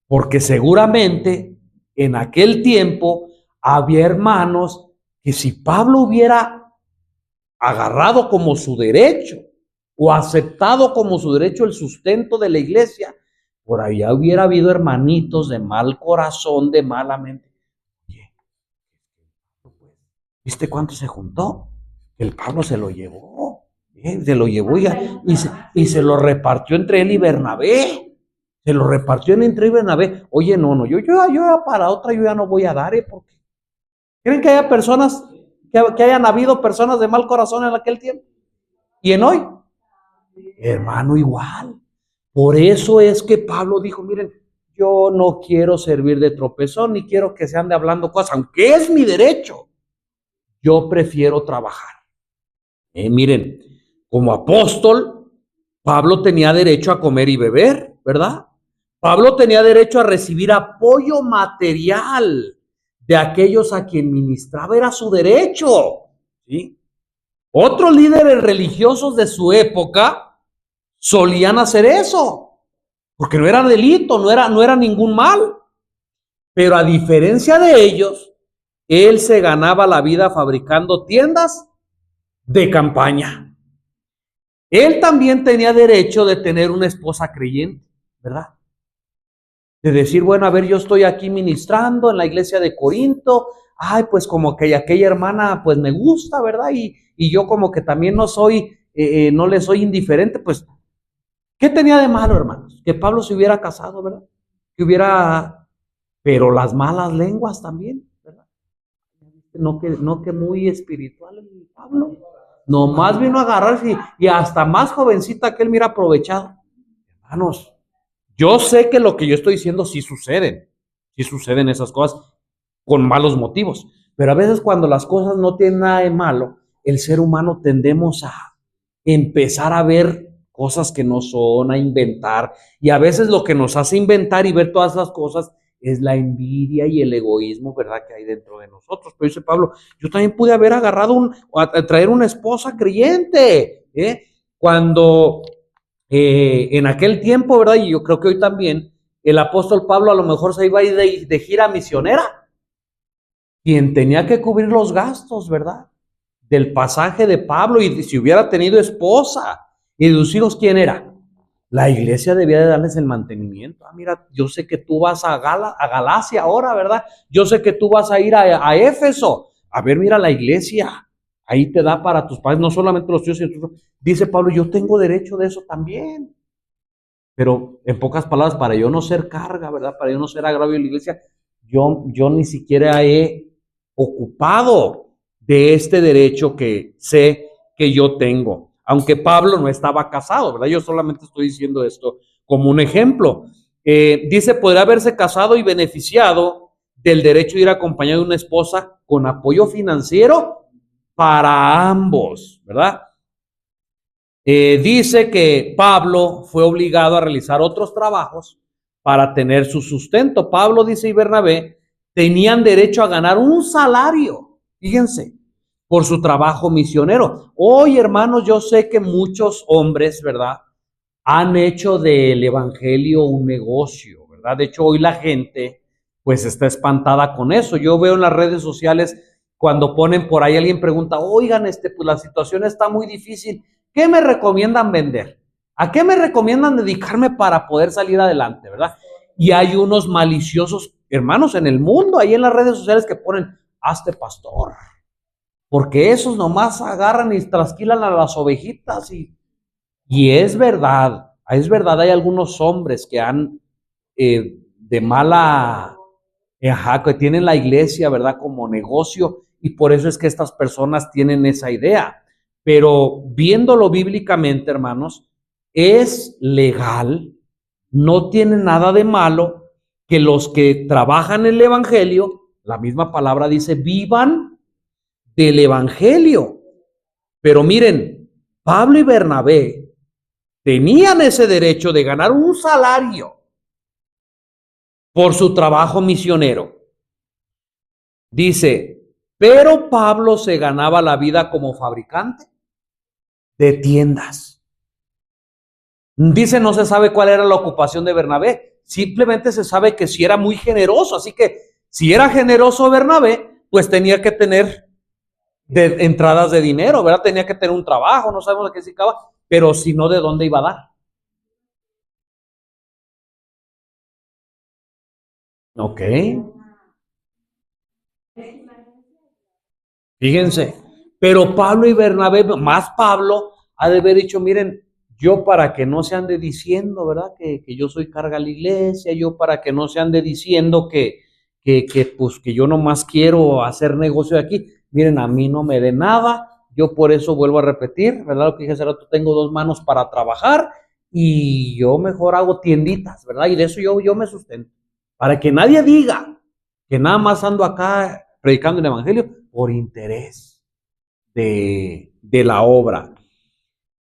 Porque seguramente en aquel tiempo había hermanos que si Pablo hubiera agarrado como su derecho o aceptado como su derecho el sustento de la iglesia, por allá hubiera habido hermanitos de mal corazón, de mala mente. Oye, ¿viste cuánto se juntó? El Pablo se lo llevó, se lo llevó y se lo repartió entre él y Bernabé. Se lo repartió entre él y Bernabé. Oye, no, yo para otra yo ya no voy a dar, porque ¿creen que haya personas, que hayan habido personas de mal corazón en aquel tiempo? ¿Y en hoy? Hermano, igual. Por eso es que Pablo dijo, miren, yo no quiero servir de tropezón, ni quiero que se ande hablando cosas, aunque es mi derecho. Yo prefiero trabajar. Miren, como apóstol, Pablo tenía derecho a comer y beber, ¿verdad? Pablo tenía derecho a recibir apoyo material de aquellos a quien ministraba, era su derecho, ¿sí? Otros líderes religiosos de su época solían hacer eso, porque no era delito, no era ningún mal. Pero a diferencia de ellos, él se ganaba la vida fabricando tiendas de campaña. Él también tenía derecho de tener una esposa creyente, ¿verdad? De decir, bueno, a ver, yo estoy aquí ministrando en la iglesia de Corinto, ay, pues como que aquella hermana, pues me gusta, ¿verdad? Y yo como que también no soy no le soy indiferente, pues, ¿qué tenía de malo, hermanos? Que Pablo se hubiera casado, ¿verdad? Pero las malas lenguas también, ¿verdad? No que muy espiritual el Pablo. Nomás vino a agarrarse y hasta más jovencita que él, mira, aprovechado. Hermanos, yo sé que lo que yo estoy diciendo sí suceden esas cosas con malos motivos, pero a veces cuando las cosas no tienen nada de malo, el ser humano tendemos a empezar a ver cosas que no son, a inventar, y a veces lo que nos hace inventar y ver todas las cosas es la envidia y el egoísmo, ¿verdad?, que hay dentro de nosotros. Pero dice Pablo, yo también pude haber agarrado a traer una esposa creyente, cuando en aquel tiempo, ¿verdad? Y yo creo que hoy también, el apóstol Pablo a lo mejor se iba a ir de gira misionera, quien tenía que cubrir los gastos, ¿verdad?, del pasaje de Pablo, y si hubiera tenido esposa y de sus hijos, ¿quién era? La iglesia debía de darles el mantenimiento. Mira, yo sé que tú vas a Galacia ahora, ¿verdad? Yo sé que tú vas a ir a Éfeso. A ver, mira la iglesia. Ahí te da para tus padres, no solamente los tuyos, sino tus... Dice Pablo, yo tengo derecho de eso también. Pero en pocas palabras, para yo no ser carga, ¿verdad? Para yo no ser agravio en la iglesia, yo ni siquiera he ocupado de este derecho que sé que yo tengo. Aunque Pablo no estaba casado, ¿verdad? Yo solamente estoy diciendo esto como un ejemplo. Dice, podría haberse casado y beneficiado del derecho de ir acompañado de una esposa con apoyo financiero para ambos, ¿verdad? Dice que Pablo fue obligado a realizar otros trabajos para tener su sustento. Pablo, dice, y Bernabé tenían derecho a ganar un salario, fíjense, por su trabajo misionero. Hoy, hermanos, yo sé que muchos hombres, ¿verdad?, han hecho del evangelio un negocio, ¿verdad? De hecho, hoy la gente, pues, está espantada con eso. Yo veo en las redes sociales, cuando ponen por ahí, alguien pregunta, oigan, pues la situación está muy difícil, ¿qué me recomiendan vender? ¿A qué me recomiendan dedicarme para poder salir adelante, verdad? Y hay unos maliciosos, hermanos, en el mundo, ahí en las redes sociales, que ponen, hazte pastor, porque esos nomás agarran y trasquilan a las ovejitas, y es verdad, hay algunos hombres que han de mala, que tienen la iglesia, ¿verdad?, como negocio, y por eso es que estas personas tienen esa idea. Pero viéndolo bíblicamente, hermanos, es legal, no tiene nada de malo que los que trabajan el evangelio, la misma palabra dice, vivan del evangelio. Pero miren, Pablo y Bernabé tenían ese derecho de ganar un salario por su trabajo misionero. Dice, pero Pablo se ganaba la vida como fabricante de tiendas. Dice, no se sabe cuál era la ocupación de Bernabé, simplemente se sabe que sí era muy generoso, así que si era generoso Bernabé, pues tenía que tener entradas de dinero, ¿verdad? Tenía que tener un trabajo, no sabemos de qué se acaba, pero si no, ¿de dónde iba a dar? Ok. Fíjense, pero Pablo y Bernabé, más Pablo, ha de haber dicho, miren, yo para que no se ande diciendo, ¿verdad?, que yo soy carga a la iglesia, yo para que no se ande diciendo pues que yo nomás quiero hacer negocio de aquí, miren, a mí no me dé nada, yo por eso vuelvo a repetir, ¿verdad?, lo que dije hace rato, tengo 2 manos para trabajar y yo mejor hago tienditas, ¿verdad?, y de eso yo me sustento, para que nadie diga que nada más ando acá predicando el evangelio por interés de la obra.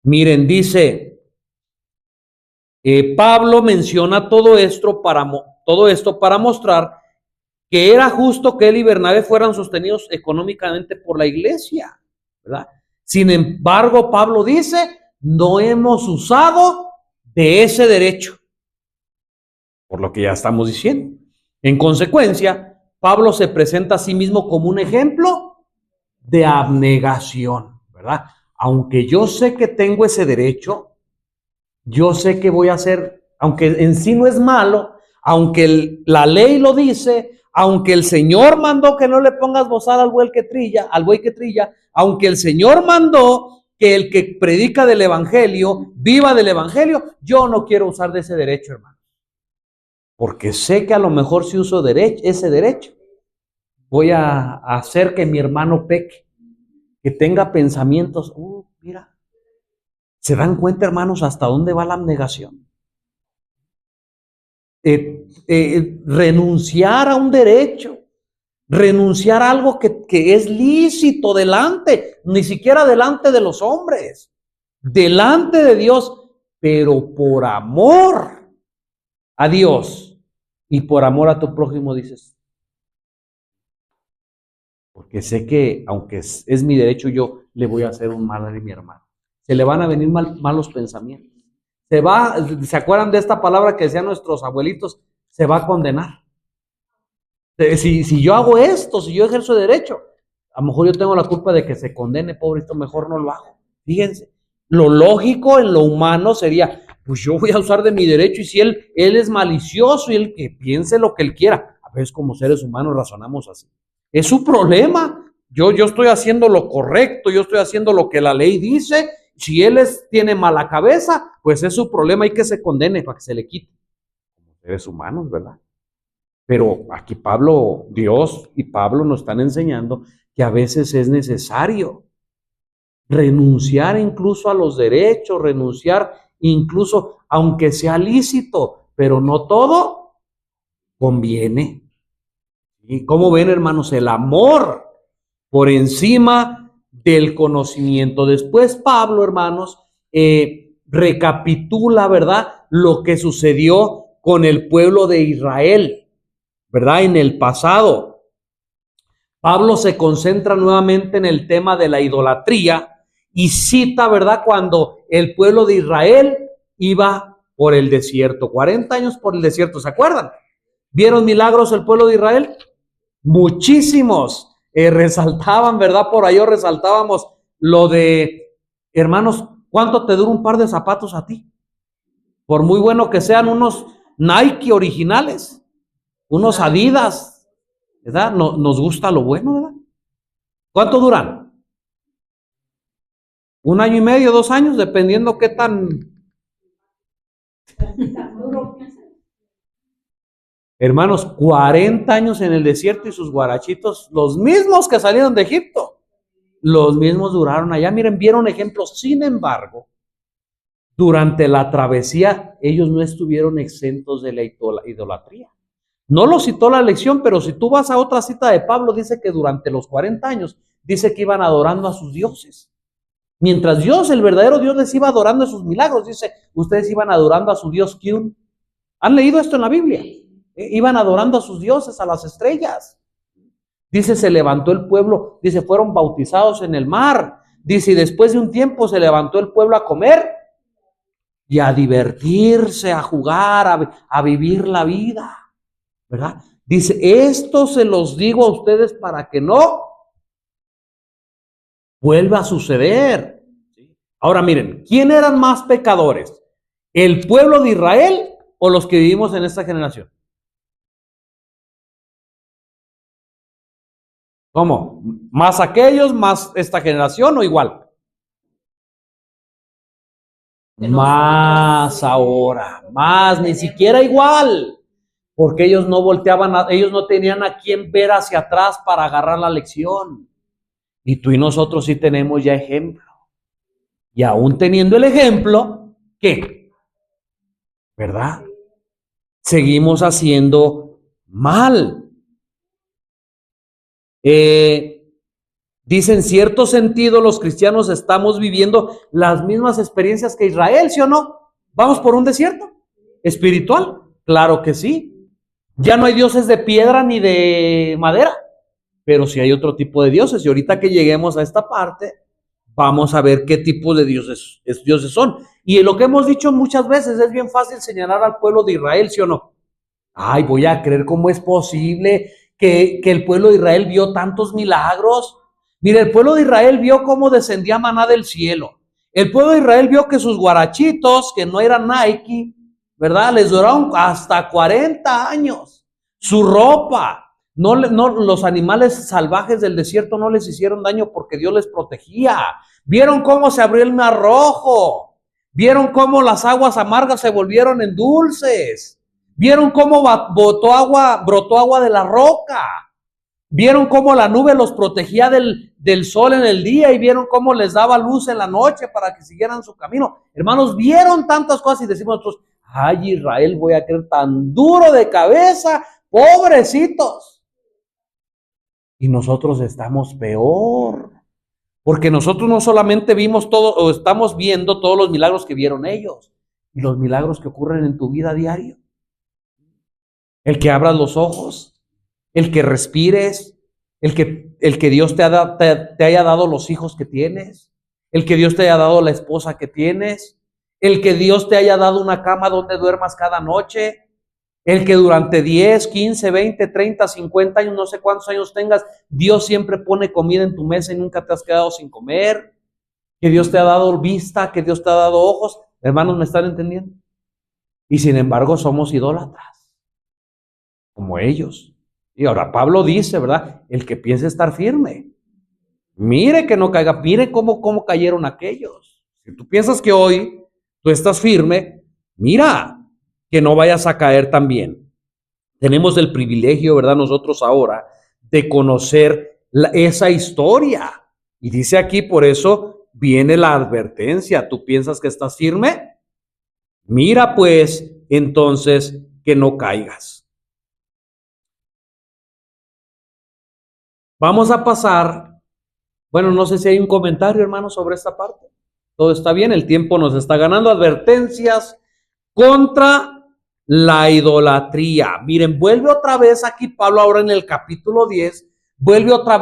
Miren, dice, Pablo menciona todo esto para mostrar que era justo que él y Bernabé fueran sostenidos económicamente por la iglesia, ¿verdad? Sin embargo, Pablo dice, no hemos usado de ese derecho, por lo que ya estamos diciendo. En consecuencia, Pablo se presenta a sí mismo como un ejemplo de abnegación, ¿verdad? Aunque yo sé que tengo ese derecho, yo sé que voy a hacer, aunque en sí no es malo, aunque la ley lo dice, aunque el Señor mandó que no le pongas bozal al buey que trilla, aunque el Señor mandó que el que predica del evangelio, viva del evangelio. Yo no quiero usar de ese derecho, hermano. Porque sé que a lo mejor si uso ese derecho, voy a hacer que mi hermano peque, que tenga pensamientos. Mira, ¿se dan cuenta, hermanos, hasta dónde va la abnegación? Renunciar a un derecho, renunciar a algo que es lícito delante, ni siquiera delante de los hombres, delante de Dios, pero por amor a Dios y por amor a tu prójimo, dices, porque sé que aunque es mi derecho, yo le voy a hacer un mal a mi hermano. Se le van a venir malos pensamientos. ¿Se acuerdan de esta palabra que decían nuestros abuelitos? Se va a condenar. Si yo hago esto, si yo ejerzo derecho, a lo mejor yo tengo la culpa de que se condene, pobrecito, mejor no lo hago. Fíjense, lo lógico en lo humano sería, pues yo voy a usar de mi derecho, y si él es malicioso y él que piense lo que él quiera. A veces como seres humanos razonamos así. Es su problema. Yo estoy haciendo lo correcto, yo estoy haciendo lo que la ley dice. Si él tiene mala cabeza, pues es su problema, hay que se condene para que se le quite. Como seres humanos, ¿verdad? Pero aquí Dios y Pablo nos están enseñando que a veces es necesario renunciar incluso a los derechos, renunciar incluso aunque sea lícito, pero no todo conviene. ¿Y cómo ven, hermanos? El amor por encima del conocimiento. Después Pablo, hermanos, recapitula, ¿verdad?, lo que sucedió con el pueblo de Israel, ¿verdad?, en el pasado. Pablo se concentra nuevamente en el tema de la idolatría y cita, ¿verdad?, cuando el pueblo de Israel iba por el desierto, 40 años por el desierto, ¿se acuerdan? ¿Vieron milagros el pueblo de Israel? Muchísimos. Resaltaban, ¿verdad? Por ahí resaltábamos lo de, hermanos, ¿cuánto te dura un par de zapatos a ti? Por muy bueno que sean unos Nike originales, unos Adidas, ¿verdad? Nos gusta lo bueno, ¿verdad? ¿Cuánto duran? 1 año y medio, 2 años, dependiendo qué tan... Hermanos, 40 años en el desierto y sus guarachitos, los mismos que salieron de Egipto, los mismos duraron allá. Miren, vieron ejemplos. Sin embargo, durante la travesía, ellos no estuvieron exentos de la idolatría. No lo citó la lección, pero si tú vas a otra cita de Pablo, dice que durante los 40 años, dice que iban adorando a sus dioses. Mientras Dios, el verdadero Dios, les iba adorando sus milagros, dice, ustedes iban adorando a su Dios Kyun. ¿Han leído esto en la Biblia? Iban adorando a sus dioses, a las estrellas. Dice, se levantó el pueblo, dice, fueron bautizados en el mar. Dice, y después de un tiempo se levantó el pueblo a comer y a divertirse, a jugar, a vivir la vida, ¿verdad? Dice, esto se los digo a ustedes para que no vuelva a suceder. Ahora miren, ¿quién eran más pecadores? ¿El pueblo de Israel o los que vivimos en esta generación? ¿Cómo? ¿Más aquellos, más esta generación o igual? Más ahora, más, ni siquiera igual, porque ellos no volteaban, ellos no tenían a quien ver hacia atrás para agarrar la lección. Y tú y nosotros sí tenemos ya ejemplo. Y aún teniendo el ejemplo, ¿qué? ¿Verdad? Seguimos haciendo mal. Dice, en cierto sentido, los cristianos estamos viviendo las mismas experiencias que Israel, ¿sí o no? ¿Vamos por un desierto espiritual? Claro que sí. Ya no hay dioses de piedra ni de madera, pero sí hay otro tipo de dioses. Y ahorita que lleguemos a esta parte, vamos a ver qué tipo de dioses son. Y lo que hemos dicho muchas veces, es bien fácil señalar al pueblo de Israel, ¿sí o no? Ay, voy a creer cómo es posible que el pueblo de Israel vio tantos milagros. Mire, el pueblo de Israel vio cómo descendía maná del cielo. El pueblo de Israel vio que sus guarachitos, que no eran Nike, ¿verdad?, les duraron hasta 40 años. Su ropa, No, los animales salvajes del desierto no les hicieron daño porque Dios les protegía. Vieron cómo se abrió el mar rojo. Vieron cómo las aguas amargas se volvieron en dulces. Vieron cómo brotó agua de la roca. Vieron cómo la nube los protegía del sol en el día y vieron cómo les daba luz en la noche para que siguieran su camino. Hermanos, vieron tantas cosas y decimos nosotros, ay, Israel, voy a creer tan duro de cabeza, pobrecitos. Y nosotros estamos peor, porque nosotros no solamente vimos todo, o estamos viendo todos los milagros que vieron ellos, y los milagros que ocurren en tu vida a diario. El que abras los ojos, el que respires, el que Dios te haya dado los hijos que tienes, el que Dios te haya dado la esposa que tienes, el que Dios te haya dado una cama donde duermas cada noche, el que durante 10, 15, 20, 30, 50 años, no sé cuántos años tengas, Dios siempre pone comida en tu mesa y nunca te has quedado sin comer, que Dios te ha dado vista, que Dios te ha dado ojos. Hermanos, ¿me están entendiendo? Y sin embargo somos idólatras, como ellos. Y ahora Pablo dice, ¿verdad? El que piense estar firme, mire que no caiga, mire cómo cayeron aquellos. Si tú piensas que hoy tú estás firme, mira que no vayas a caer también. Tenemos el privilegio, ¿verdad? Nosotros ahora de conocer esa historia. Y dice aquí, por eso viene la advertencia. ¿Tú piensas que estás firme? Mira pues entonces que no caigas. Vamos a pasar, bueno, no sé si hay un comentario, hermano, sobre esta parte. Todo está bien, el tiempo nos está ganando. Advertencias contra la idolatría. Miren, vuelve otra vez aquí Pablo ahora en el capítulo 10, vuelve otra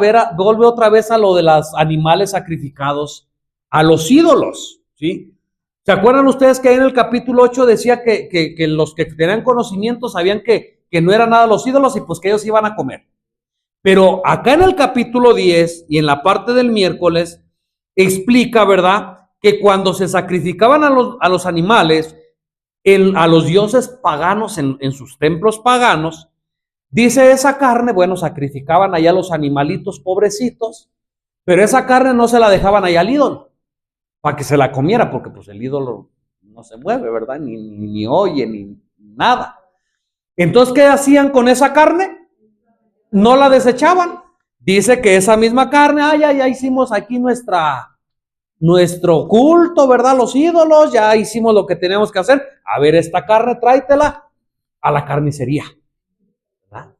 vez a lo de los animales sacrificados a los ídolos, ¿sí? ¿Se acuerdan ustedes que ahí en el capítulo 8 decía que los que tenían conocimiento sabían que no eran nada los ídolos y pues que ellos iban a comer? Pero acá en el capítulo 10 y en la parte del miércoles explica, ¿verdad?, que cuando se sacrificaban a los animales, a los dioses paganos en sus templos paganos, dice esa carne, bueno, sacrificaban allá los animalitos pobrecitos, pero esa carne no se la dejaban allá al ídolo, para que se la comiera, porque pues el ídolo no se mueve, ¿verdad? Ni oye, ni nada. Entonces, ¿qué hacían con esa carne? No la desechaban. Dice que esa misma carne, ya hicimos aquí nuestro culto, ¿verdad? Los ídolos, ya hicimos lo que teníamos que hacer. A ver, esta carne, tráetela a la carnicería, ¿verdad?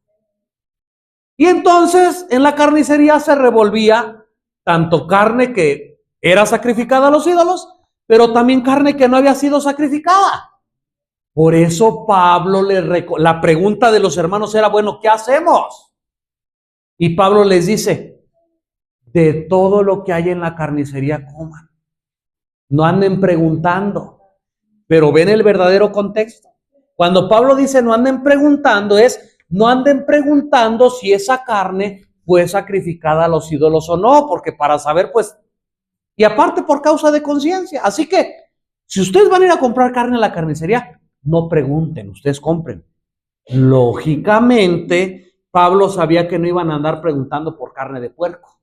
Y entonces en la carnicería se revolvía tanto carne que era sacrificada a los ídolos, pero también carne que no había sido sacrificada. Por eso Pablo la pregunta de los hermanos era, bueno, ¿qué hacemos? Y Pablo les dice, de todo lo que hay en la carnicería coman. No anden preguntando, pero ven el verdadero contexto. Cuando Pablo dice no anden preguntando, no anden preguntando si esa carne fue sacrificada a los ídolos o no, porque para saber, pues, y aparte por causa de conciencia. Así que, si ustedes van a ir a comprar carne en la carnicería, no pregunten, ustedes compren. Lógicamente, Pablo sabía que no iban a andar preguntando por carne de puerco,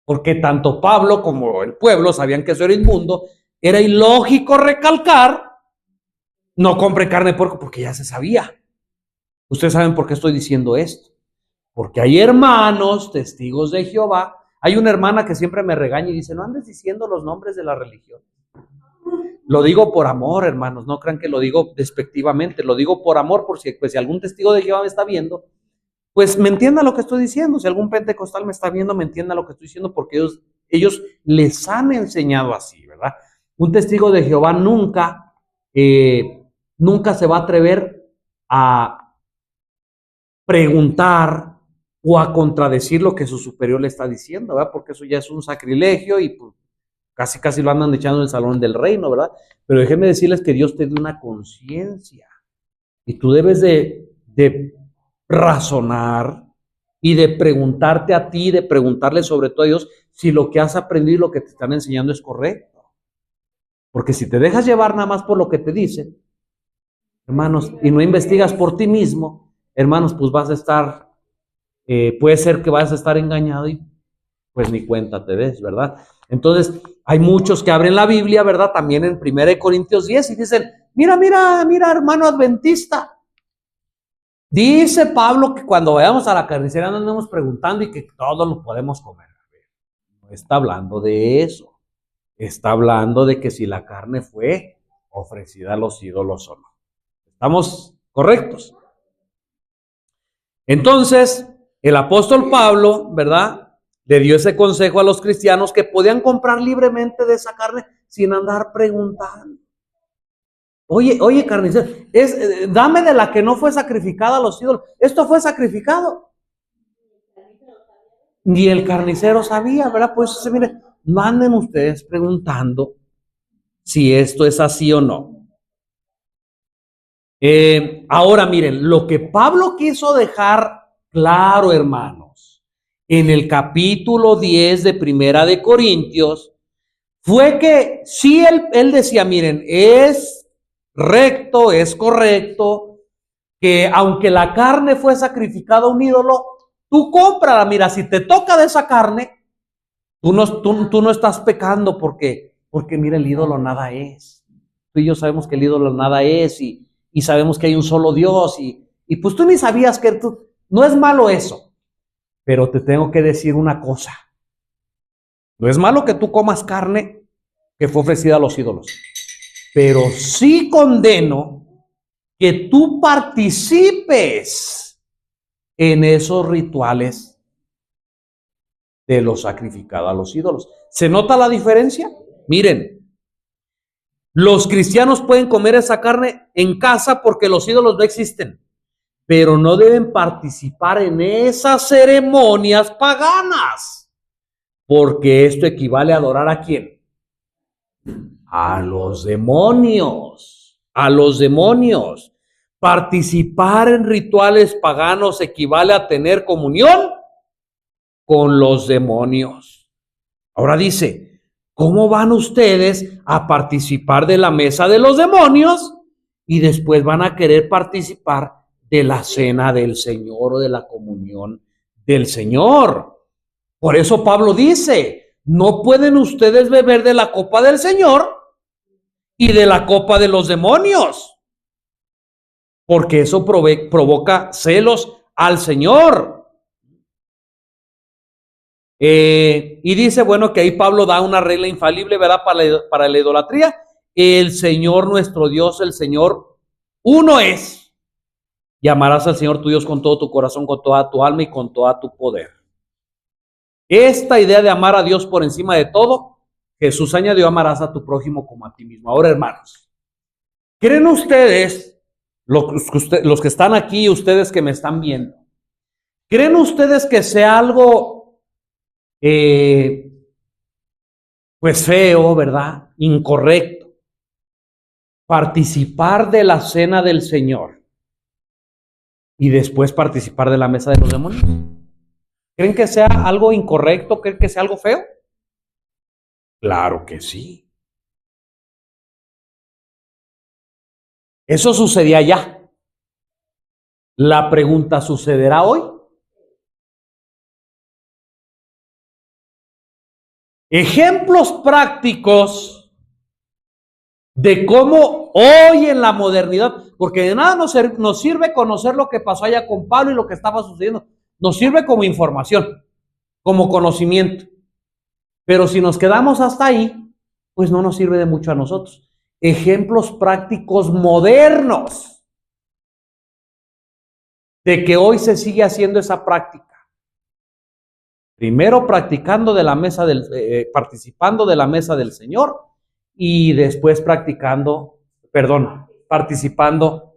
porque tanto Pablo como el pueblo sabían que eso era inmundo. Era ilógico recalcar, no compre carne de puerco, porque ya se sabía. Ustedes saben por qué estoy diciendo esto, porque hay hermanos, testigos de Jehová. Hay una hermana que siempre me regaña y dice, no andes diciendo los nombres de la religión. Lo digo por amor, hermanos, no crean que lo digo despectivamente, lo digo por amor, por si, pues, si algún testigo de Jehová me está viendo, pues me entienda lo que estoy diciendo. Si algún pentecostal me está viendo, me entienda lo que estoy diciendo, porque ellos les han enseñado así, ¿verdad? Un testigo de Jehová nunca se va a atrever a preguntar o a contradecir lo que su superior le está diciendo, ¿verdad? Porque eso ya es un sacrilegio y pues casi lo andan echando en el salón del reino, ¿verdad? Pero déjenme decirles que Dios te dio una conciencia y tú debes de razonar y de preguntarte a ti, de preguntarle sobre todo a Dios si lo que has aprendido y lo que te están enseñando es correcto. Porque si te dejas llevar nada más por lo que te dicen, hermanos, y no investigas por ti mismo, hermanos, pues vas a estar puede ser que vayas a estar engañado y pues ni cuenta te des, ¿verdad? Entonces, hay muchos que abren la Biblia, ¿verdad? También en 1 Corintios 10 y dicen, mira, hermano adventista. Dice Pablo que cuando vayamos a la carnicería no andemos preguntando y que todos lo podemos comer. No está hablando de eso. Está hablando de que si la carne fue ofrecida a los ídolos o no. ¿Estamos correctos? Entonces, el apóstol Pablo, ¿verdad? Le dio ese consejo a los cristianos que podían comprar libremente de esa carne sin andar preguntando. Oye, carnicero, dame de la que no fue sacrificada a los ídolos. Esto fue sacrificado. Ni el carnicero sabía, ¿verdad? Pues mire, no anden ustedes preguntando si esto es así o no. Ahora miren, lo que Pablo quiso dejar claro, hermanos, en el capítulo 10 de Primera de Corintios, fue que sí él decía, miren, es recto, es correcto, que aunque la carne fue sacrificada a un ídolo, tú cómprala, mira, si te toca de esa carne, tú no estás pecando porque mira, el ídolo nada es. Tú y yo sabemos que el ídolo nada es y sabemos que hay un solo Dios y pues tú ni sabías que no es malo eso, pero te tengo que decir una cosa. No es malo que tú comas carne que fue ofrecida a los ídolos, pero sí condeno que tú participes en esos rituales de lo sacrificado a los ídolos. ¿Se nota la diferencia? Miren, los cristianos pueden comer esa carne en casa porque los ídolos no existen, pero no deben participar en esas ceremonias paganas, porque esto equivale a adorar ¿a quién? A los demonios, a los demonios. Participar en rituales paganos equivale a tener comunión con los demonios. Ahora dice, ¿cómo van ustedes a participar de la mesa de los demonios y después van a querer participar de la cena del Señor o de la comunión del Señor? Por eso Pablo dice, no pueden ustedes beber de la copa del Señor y de la copa de los demonios, porque eso provoca celos al Señor. Y dice, bueno, que ahí Pablo da una regla infalible, ¿verdad? Para la idolatría. El Señor nuestro Dios, el Señor, uno es. Y amarás al Señor tu Dios con todo tu corazón, con toda tu alma y con toda tu poder. Esta idea de amar a Dios por encima de todo, Jesús añadió, amarás a tu prójimo como a ti mismo. Ahora, hermanos, ¿creen ustedes, los que están aquí, ustedes que me están viendo, creen ustedes que sea algo, pues feo, ¿verdad? Incorrecto, participar de la cena del Señor y después participar de la mesa de los demonios? ¿Creen que sea algo incorrecto? ¿Creen que sea algo feo? Claro que sí. Eso sucedía ya. La pregunta, ¿sucederá hoy? Ejemplos prácticos de cómo hoy en la modernidad, porque de nada nos sirve conocer lo que pasó allá con Pablo y lo que estaba sucediendo. Nos sirve como información, como conocimiento. Pero si nos quedamos hasta ahí, pues no nos sirve de mucho a nosotros. Ejemplos prácticos modernos de que hoy se sigue haciendo esa práctica. Primero practicando de la mesa participando de la mesa del Señor y después participando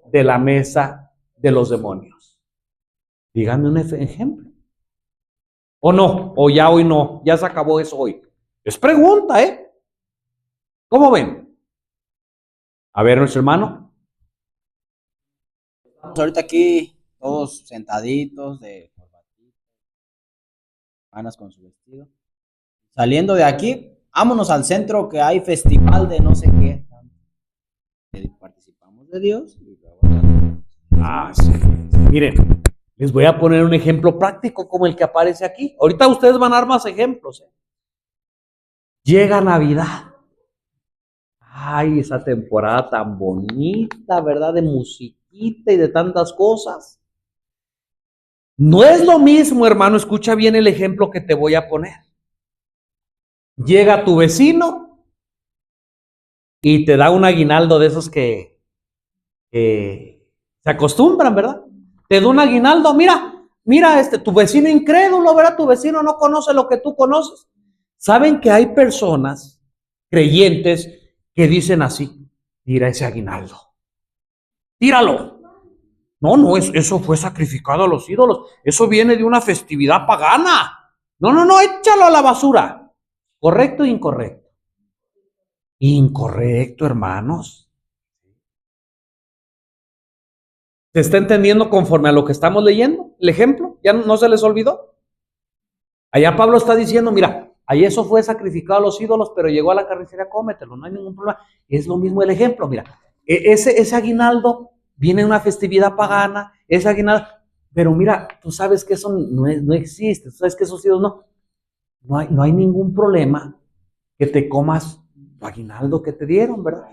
de la mesa de los demonios. Díganme un ejemplo. ¿O no? ¿O ya hoy no? Ya se acabó eso hoy. Es pregunta, ¿eh? ¿Cómo ven? A ver, nuestro hermano. Estamos ahorita aquí todos sentaditos de corbatita, hermanas con su vestido. Saliendo de aquí, vámonos al centro que hay festival de no sé qué. Participamos de Dios y luego sí. Miren, Les voy a poner un ejemplo práctico como el que aparece aquí. Ahorita ustedes van a dar más ejemplos. Llega Navidad. Ay, esa temporada tan bonita, ¿verdad? De musiquita y de tantas cosas. No es lo mismo, hermano, escucha bien el ejemplo que te voy a poner. Llega tu vecino y te da un aguinaldo de esos que se acostumbran, ¿verdad? Te da un aguinaldo, mira, tu vecino incrédulo, ¿verdad? Tu vecino no conoce lo que tú conoces. ¿Saben que hay personas creyentes que dicen así? Tira ese aguinaldo, tíralo. No, eso fue sacrificado a los ídolos. Eso viene de una festividad pagana. No, échalo a la basura. ¿Correcto o incorrecto? Incorrecto, hermanos. ¿Se está entendiendo conforme a lo que estamos leyendo? ¿El ejemplo? ¿Ya no se les olvidó? Allá Pablo está diciendo, mira, ahí eso fue sacrificado a los ídolos, pero llegó a la carnicería, cómetelo, no hay ningún problema. Es lo mismo el ejemplo, mira, ese aguinaldo viene de una festividad pagana, ese aguinaldo, pero mira, tú sabes que eso no existe, tú sabes que esos ídolos no hay ningún problema que te comas tu aguinaldo que te dieron, ¿verdad?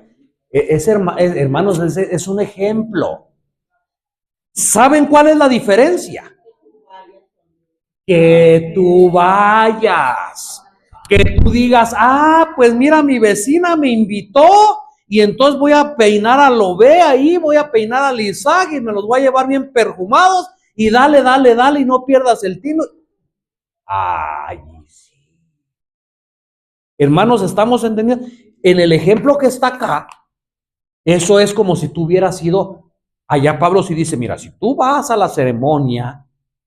Hermanos, es un ejemplo. ¿Saben cuál es la diferencia? Que tú vayas, que tú digas, pues mira, mi vecina me invitó y entonces voy a peinar a Lobe ahí, voy a peinar al Isaac y me los voy a llevar bien perfumados y dale y no pierdas el tino. Ay, sí. Hermanos, estamos entendiendo. En el ejemplo que está acá, eso es como si tú hubieras ido, allá Pablo sí dice, mira, si tú vas a la ceremonia,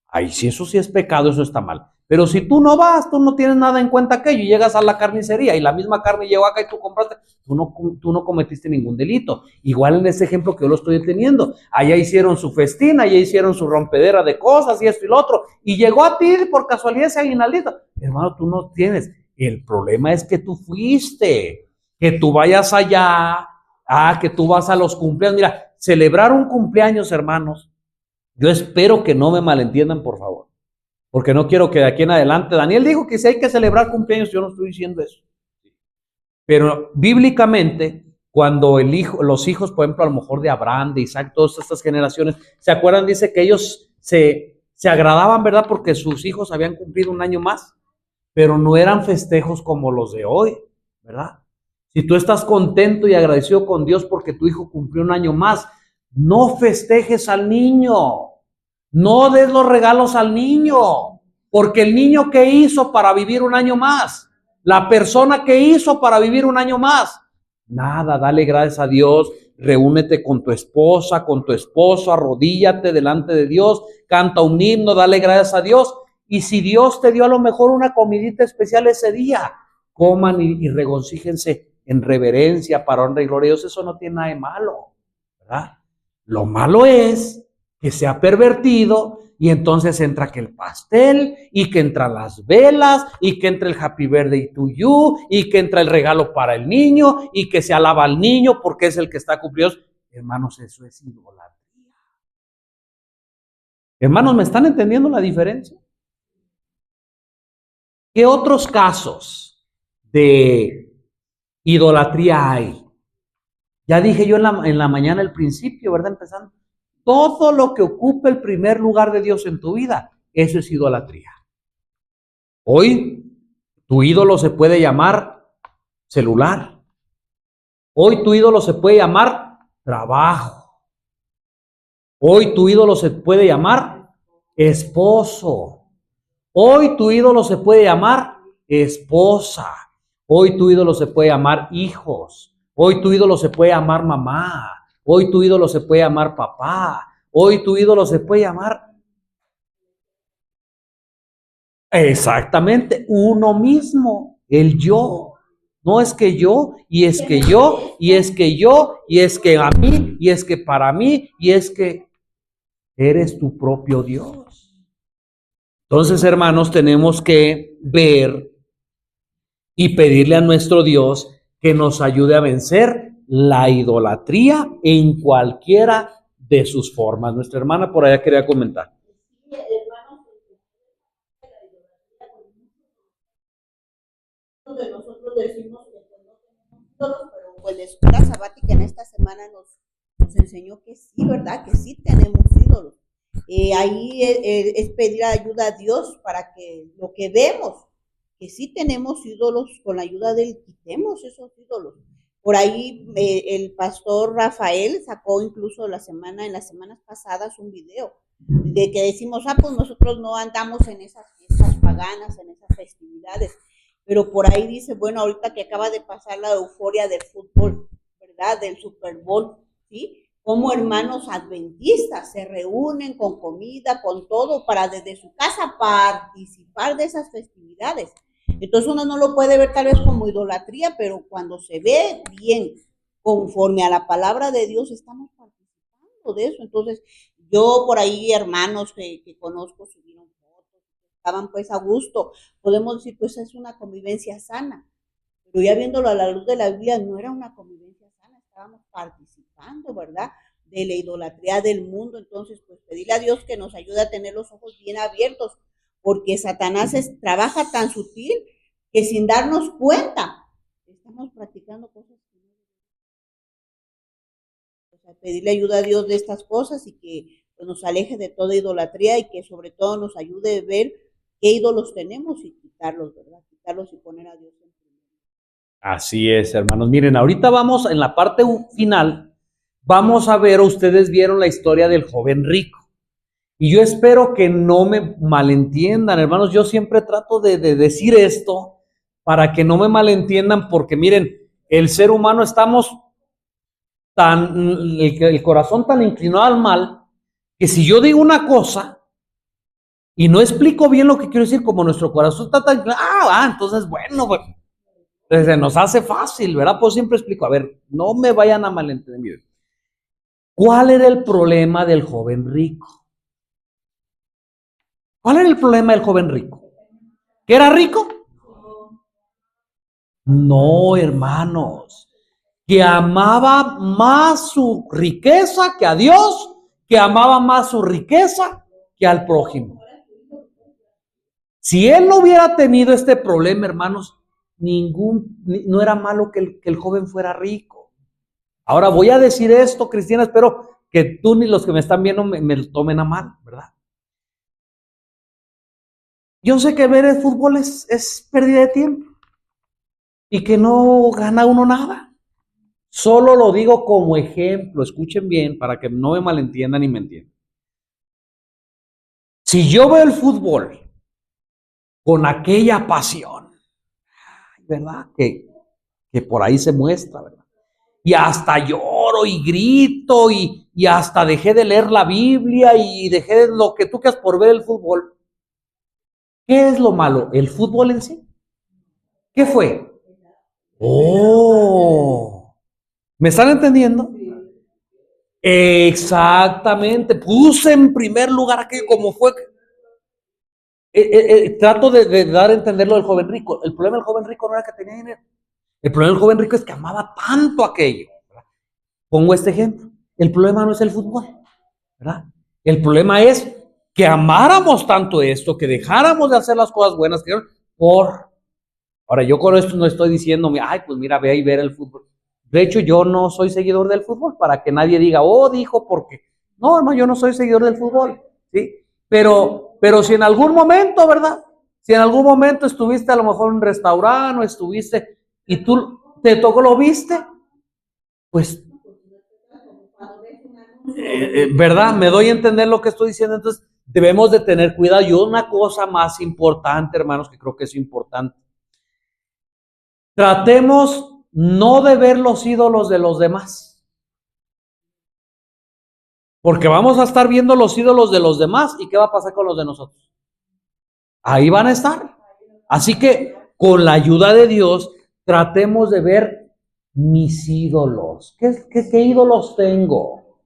ay, si eso sí es pecado, eso está mal. Pero si tú no vas, tú no tienes nada en cuenta aquello y llegas a la carnicería y la misma carne llegó acá y tú compraste, tú no cometiste ningún delito. Igual en ese ejemplo que yo lo estoy teniendo, allá hicieron su festín, allá hicieron su rompedera de cosas y esto y lo otro, y llegó a ti por casualidad ese aguinaldito. Hermano, tú no tienes. El problema es que tú fuiste, que tú vayas allá, que tú vas a los cumpleaños. Mira, celebrar un cumpleaños, hermanos, yo espero que no me malentiendan, por favor, porque no quiero que de aquí en adelante, Daniel dijo que si hay que celebrar cumpleaños, yo no estoy diciendo eso. Pero bíblicamente, cuando los hijos, por ejemplo, a lo mejor de Abraham, de Isaac, todas estas generaciones, ¿se acuerdan? Dice que ellos se agradaban, ¿verdad? Porque sus hijos habían cumplido un año más, pero no eran festejos como los de hoy, ¿verdad? Si tú estás contento y agradecido con Dios porque tu hijo cumplió un año más, no festejes al niño, no des los regalos al niño, porque el niño ¿qué hizo para vivir un año más? La persona ¿qué hizo para vivir un año más? Nada, dale gracias a Dios, reúnete con tu esposa, con tu esposo, arrodíllate delante de Dios, canta un himno, dale gracias a Dios, y si Dios te dio a lo mejor una comidita especial ese día, coman y regocíjense en reverencia para honra y gloria de Dios, eso no tiene nada de malo, ¿verdad? Lo malo es que se ha pervertido y entonces entra que el pastel y que entran las velas y que entra el happy birthday to you y que entra el regalo para el niño y que se alaba al niño porque es el que está cumplido. Hermanos, eso es idolatría. Hermanos, ¿me están entendiendo la diferencia? ¿Qué otros casos de idolatría hay? Ya dije yo en la mañana al principio, ¿verdad? Empezando. Todo lo que ocupe el primer lugar de Dios en tu vida, eso es idolatría. Hoy tu ídolo se puede llamar celular. Hoy tu ídolo se puede llamar trabajo. Hoy tu ídolo se puede llamar esposo. Hoy tu ídolo se puede llamar esposa. Hoy tu ídolo se puede llamar hijos. Hoy tu ídolo se puede llamar mamá. Hoy tu ídolo se puede llamar papá. Hoy tu ídolo se puede llamar exactamente uno mismo, el yo. No es que yo, y es que yo, y es que yo, y es que a mí, y es que para mí, y es que eres tu propio Dios. Entonces, hermanos, tenemos que ver y pedirle a nuestro Dios que nos ayude a vencer la idolatría en cualquiera de sus formas. Nuestra hermana por allá quería comentar. algunos de nosotros decimos que pues, no tenemos ídolos, pero pues la escuela sabática en esta semana nos enseñó que sí, ¿verdad? Que sí tenemos ídolos. Ahí es pedir ayuda a Dios para que lo que vemos, que sí tenemos ídolos, con la ayuda de Él, quitemos esos ídolos. Por ahí el pastor Rafael sacó incluso en las semanas pasadas un video de que decimos, pues nosotros no andamos en esas fiestas paganas, en esas festividades, pero por ahí dice, bueno, ahorita que acaba de pasar la euforia del fútbol, ¿verdad? Del Super Bowl, ¿sí? Como hermanos adventistas se reúnen con comida, con todo, para desde su casa participar de esas festividades. Entonces uno no lo puede ver tal vez como idolatría, pero cuando se ve bien, conforme a la palabra de Dios, estamos participando de eso. Entonces, yo por ahí, hermanos que conozco, subieron fotos, estaban pues a gusto. Podemos decir, pues es una convivencia sana. Pero ya viéndolo a la luz de la Biblia, no era una convivencia sana, estábamos participando, ¿verdad? De la idolatría del mundo. Entonces, pues pedirle a Dios que nos ayude a tener los ojos bien abiertos, porque Satanás trabaja tan sutil que sin darnos cuenta estamos practicando cosas que no. O sea, pedirle ayuda a Dios de estas cosas y que pues, nos aleje de toda idolatría y que sobre todo nos ayude a ver qué ídolos tenemos y quitarlos, ¿verdad? Quitarlos y poner a Dios en primer lugar. Así es, hermanos. Miren, ahorita vamos en la parte final, vamos a ver, ustedes vieron la historia del joven rico. Y yo espero que no me malentiendan, hermanos. Yo siempre trato de decir esto para que no me malentiendan, porque miren, el ser humano estamos el corazón tan inclinado al mal, que si yo digo una cosa y no explico bien lo que quiero decir, como nuestro corazón está tan inclinado, entonces bueno, pues, se nos hace fácil, ¿verdad? Pues siempre explico, a ver, no me vayan a malentender. ¿Cuál era el problema del joven rico? ¿Cuál era el problema del joven rico? ¿Que era rico? No, hermanos. Que amaba más su riqueza que a Dios, que amaba más su riqueza que al prójimo. Si él no hubiera tenido este problema, hermanos, no era malo que el joven fuera rico. Ahora voy a decir esto, Cristina, espero que tú ni los que me están viendo me lo tomen a mal, ¿verdad? Yo sé que ver el fútbol es pérdida de tiempo y que no gana uno nada. Solo lo digo como ejemplo, escuchen bien para que no me malentiendan y me entiendan. Si yo veo el fútbol con aquella pasión, ¿verdad? Que por ahí se muestra, ¿verdad? Y hasta lloro y grito y hasta dejé de leer la Biblia y dejé de lo que tú quieras por ver el fútbol. ¿Qué es lo malo? ¿El fútbol en sí? ¿Qué fue? Oh, ¿me están entendiendo? Exactamente, puse en primer lugar aquello como fue. Trato de dar a entender lo del joven rico. El problema del joven rico no era que tenía dinero. El problema del joven rico es que amaba tanto aquello. ¿Verdad? Pongo este ejemplo. El problema no es el fútbol, ¿verdad? El problema es que amáramos tanto esto, que dejáramos de hacer las cosas buenas que Ahora, yo con esto no estoy diciendo, pues mira, ve ahí ver el fútbol. De hecho, yo no soy seguidor del fútbol, para que nadie diga, dijo porque. No, hermano, yo no soy seguidor del fútbol, ¿sí? Pero si en algún momento, ¿verdad? Si en algún momento estuviste a lo mejor en un restaurante o estuviste y tú te tocó, lo viste, pues, ¿verdad? Me doy a entender lo que estoy diciendo. Entonces, debemos de tener cuidado. Y una cosa más importante, hermanos, que creo que es importante. Tratemos no de ver los ídolos de los demás. Porque vamos a estar viendo los ídolos de los demás. ¿Y qué va a pasar con los de nosotros? Ahí van a estar. Así que, con la ayuda de Dios, tratemos de ver mis ídolos. ¿Qué ídolos tengo?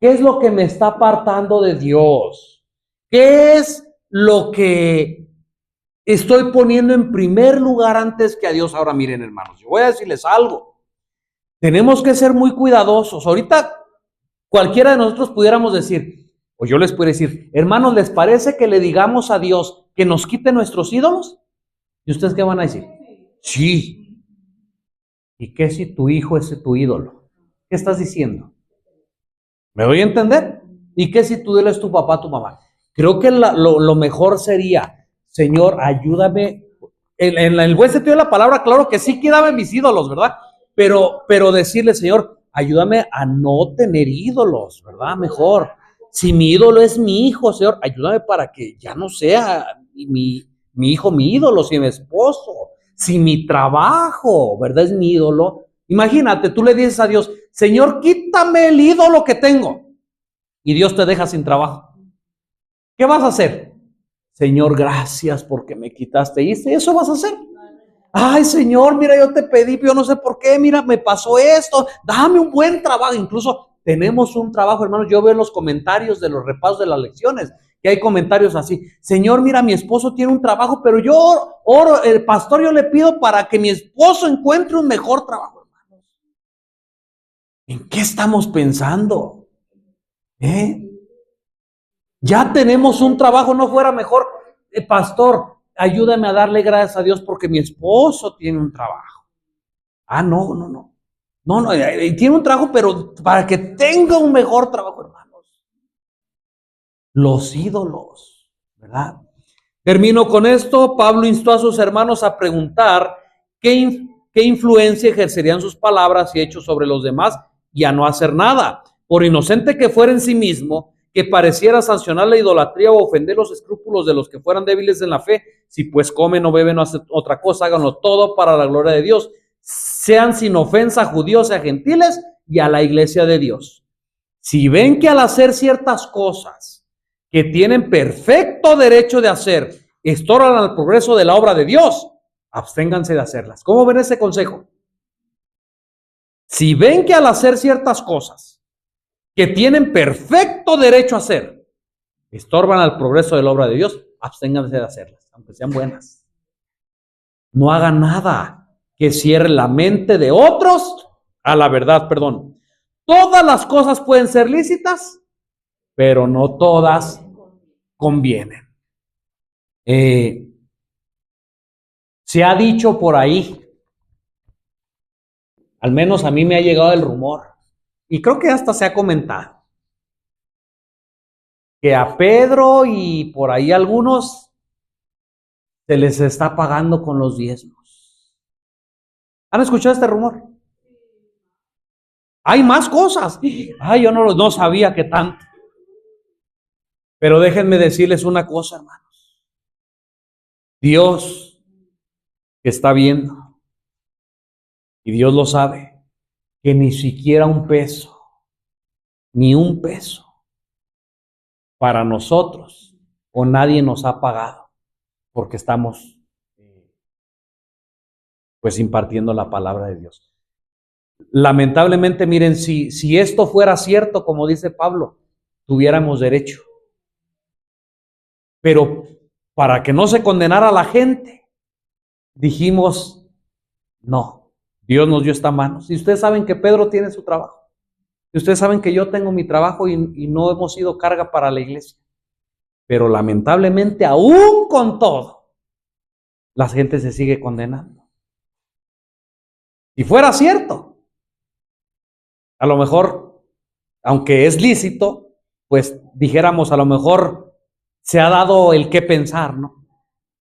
¿Qué es lo que me está apartando de Dios? ¿Qué es lo que estoy poniendo en primer lugar antes que a Dios? Ahora miren, hermanos, yo voy a decirles algo. Tenemos que ser muy cuidadosos. Ahorita cualquiera de nosotros pudiéramos decir, o yo les pudiera decir, hermanos, ¿les parece que le digamos a Dios que nos quite nuestros ídolos? ¿Y ustedes qué van a decir? Sí. ¿Y qué si tu hijo es tu ídolo? ¿Qué estás diciendo? ¿Me doy a entender? ¿Y qué si tu ídolo es tu papá, tu mamá? Creo que lo mejor sería, Señor, ayúdame. En el buen sentido de la palabra, claro que sí, quédame mis ídolos, ¿verdad? Pero decirle, Señor, ayúdame a no tener ídolos, ¿verdad? Mejor. Si mi ídolo es mi hijo, Señor, ayúdame para que ya no sea mi hijo mi ídolo, si mi esposo, si mi trabajo, ¿verdad? Es mi ídolo. Imagínate, tú le dices a Dios, Señor, quítame el ídolo que tengo. Y Dios te deja sin trabajo. ¿Qué vas a hacer? Señor, gracias porque me quitaste. ¿Y eso vas a hacer? Ay, Señor, mira, yo te pedí, yo no sé por qué, mira, me pasó esto, dame un buen trabajo. Incluso tenemos un trabajo, hermanos, yo veo en los comentarios de los repasos de las lecciones, que hay comentarios así, Señor, mira, mi esposo tiene un trabajo, pero yo oro, el pastor, yo le pido para que mi esposo encuentre un mejor trabajo, hermanos. ¿En qué estamos pensando? Ya tenemos un trabajo, no fuera mejor, pastor, ayúdame a darle gracias a Dios porque mi esposo tiene un trabajo. Ah, no, tiene un trabajo, pero para que tenga un mejor trabajo, hermanos. Los ídolos, ¿verdad? Termino con esto. Pablo instó a sus hermanos a preguntar qué influencia ejercerían sus palabras y hechos sobre los demás y a no hacer nada. Por inocente que fuera en sí mismo, que pareciera sancionar la idolatría o ofender los escrúpulos de los que fueran débiles en la fe, si pues comen o beben o hacen otra cosa, háganlo todo para la gloria de Dios. Sean sin ofensa judíos y a gentiles y a la iglesia de Dios. Si ven que al hacer ciertas cosas que tienen perfecto derecho de hacer, estorban al progreso de la obra de Dios, absténganse de hacerlas. ¿Cómo ven ese consejo? Si ven que al hacer ciertas cosas que tienen perfecto derecho a hacer, estorban al progreso de la obra de Dios, absténganse de hacerlas, aunque sean buenas. No hagan nada que cierre la mente de otros a la verdad, perdón. Todas las cosas pueden ser lícitas, pero no todas convienen. Se ha dicho por ahí, al menos a mí me ha llegado el rumor, y creo que hasta se ha comentado, que a Pedro y por ahí algunos se les está pagando con los diezmos. ¿Han escuchado este rumor? Hay más cosas. Ay, yo no sabía que tanto. Pero déjenme decirles una cosa, hermanos. Dios que está viendo, y Dios lo sabe, que ni siquiera un peso, ni un peso, para nosotros, o nadie nos ha pagado, porque estamos pues impartiendo la palabra de Dios. Lamentablemente, miren, si esto fuera cierto, como dice Pablo, tuviéramos derecho. Pero para que no se condenara a la gente, dijimos, no, Dios nos dio esta mano. Si ustedes saben que Pedro tiene su trabajo, si ustedes saben que yo tengo mi trabajo y no hemos sido carga para la iglesia, pero lamentablemente, aún con todo, la gente se sigue condenando. Si fuera cierto, a lo mejor, aunque es lícito, pues dijéramos, a lo mejor se ha dado el qué pensar, ¿no?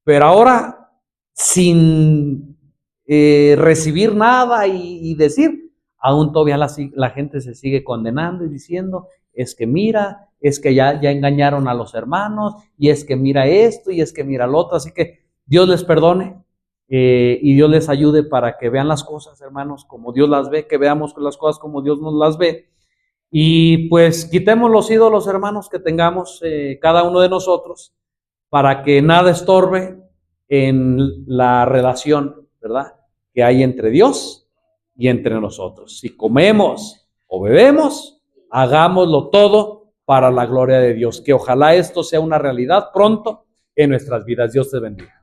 Pero ahora, sin recibir nada y decir, aún todavía la gente se sigue condenando y diciendo, es que mira, es que ya engañaron a los hermanos, y es que mira esto, y es que mira lo otro. Así que Dios les perdone y Dios les ayude para que vean las cosas, hermanos, como Dios las ve, que veamos las cosas como Dios nos las ve. Y pues quitemos los ídolos, hermanos, que tengamos cada uno de nosotros, para que nada estorbe en la relación, ¿verdad?, que hay entre Dios y entre nosotros. Si comemos o bebemos, hagámoslo todo para la gloria de Dios. Que ojalá esto sea una realidad pronto en nuestras vidas. Dios te bendiga.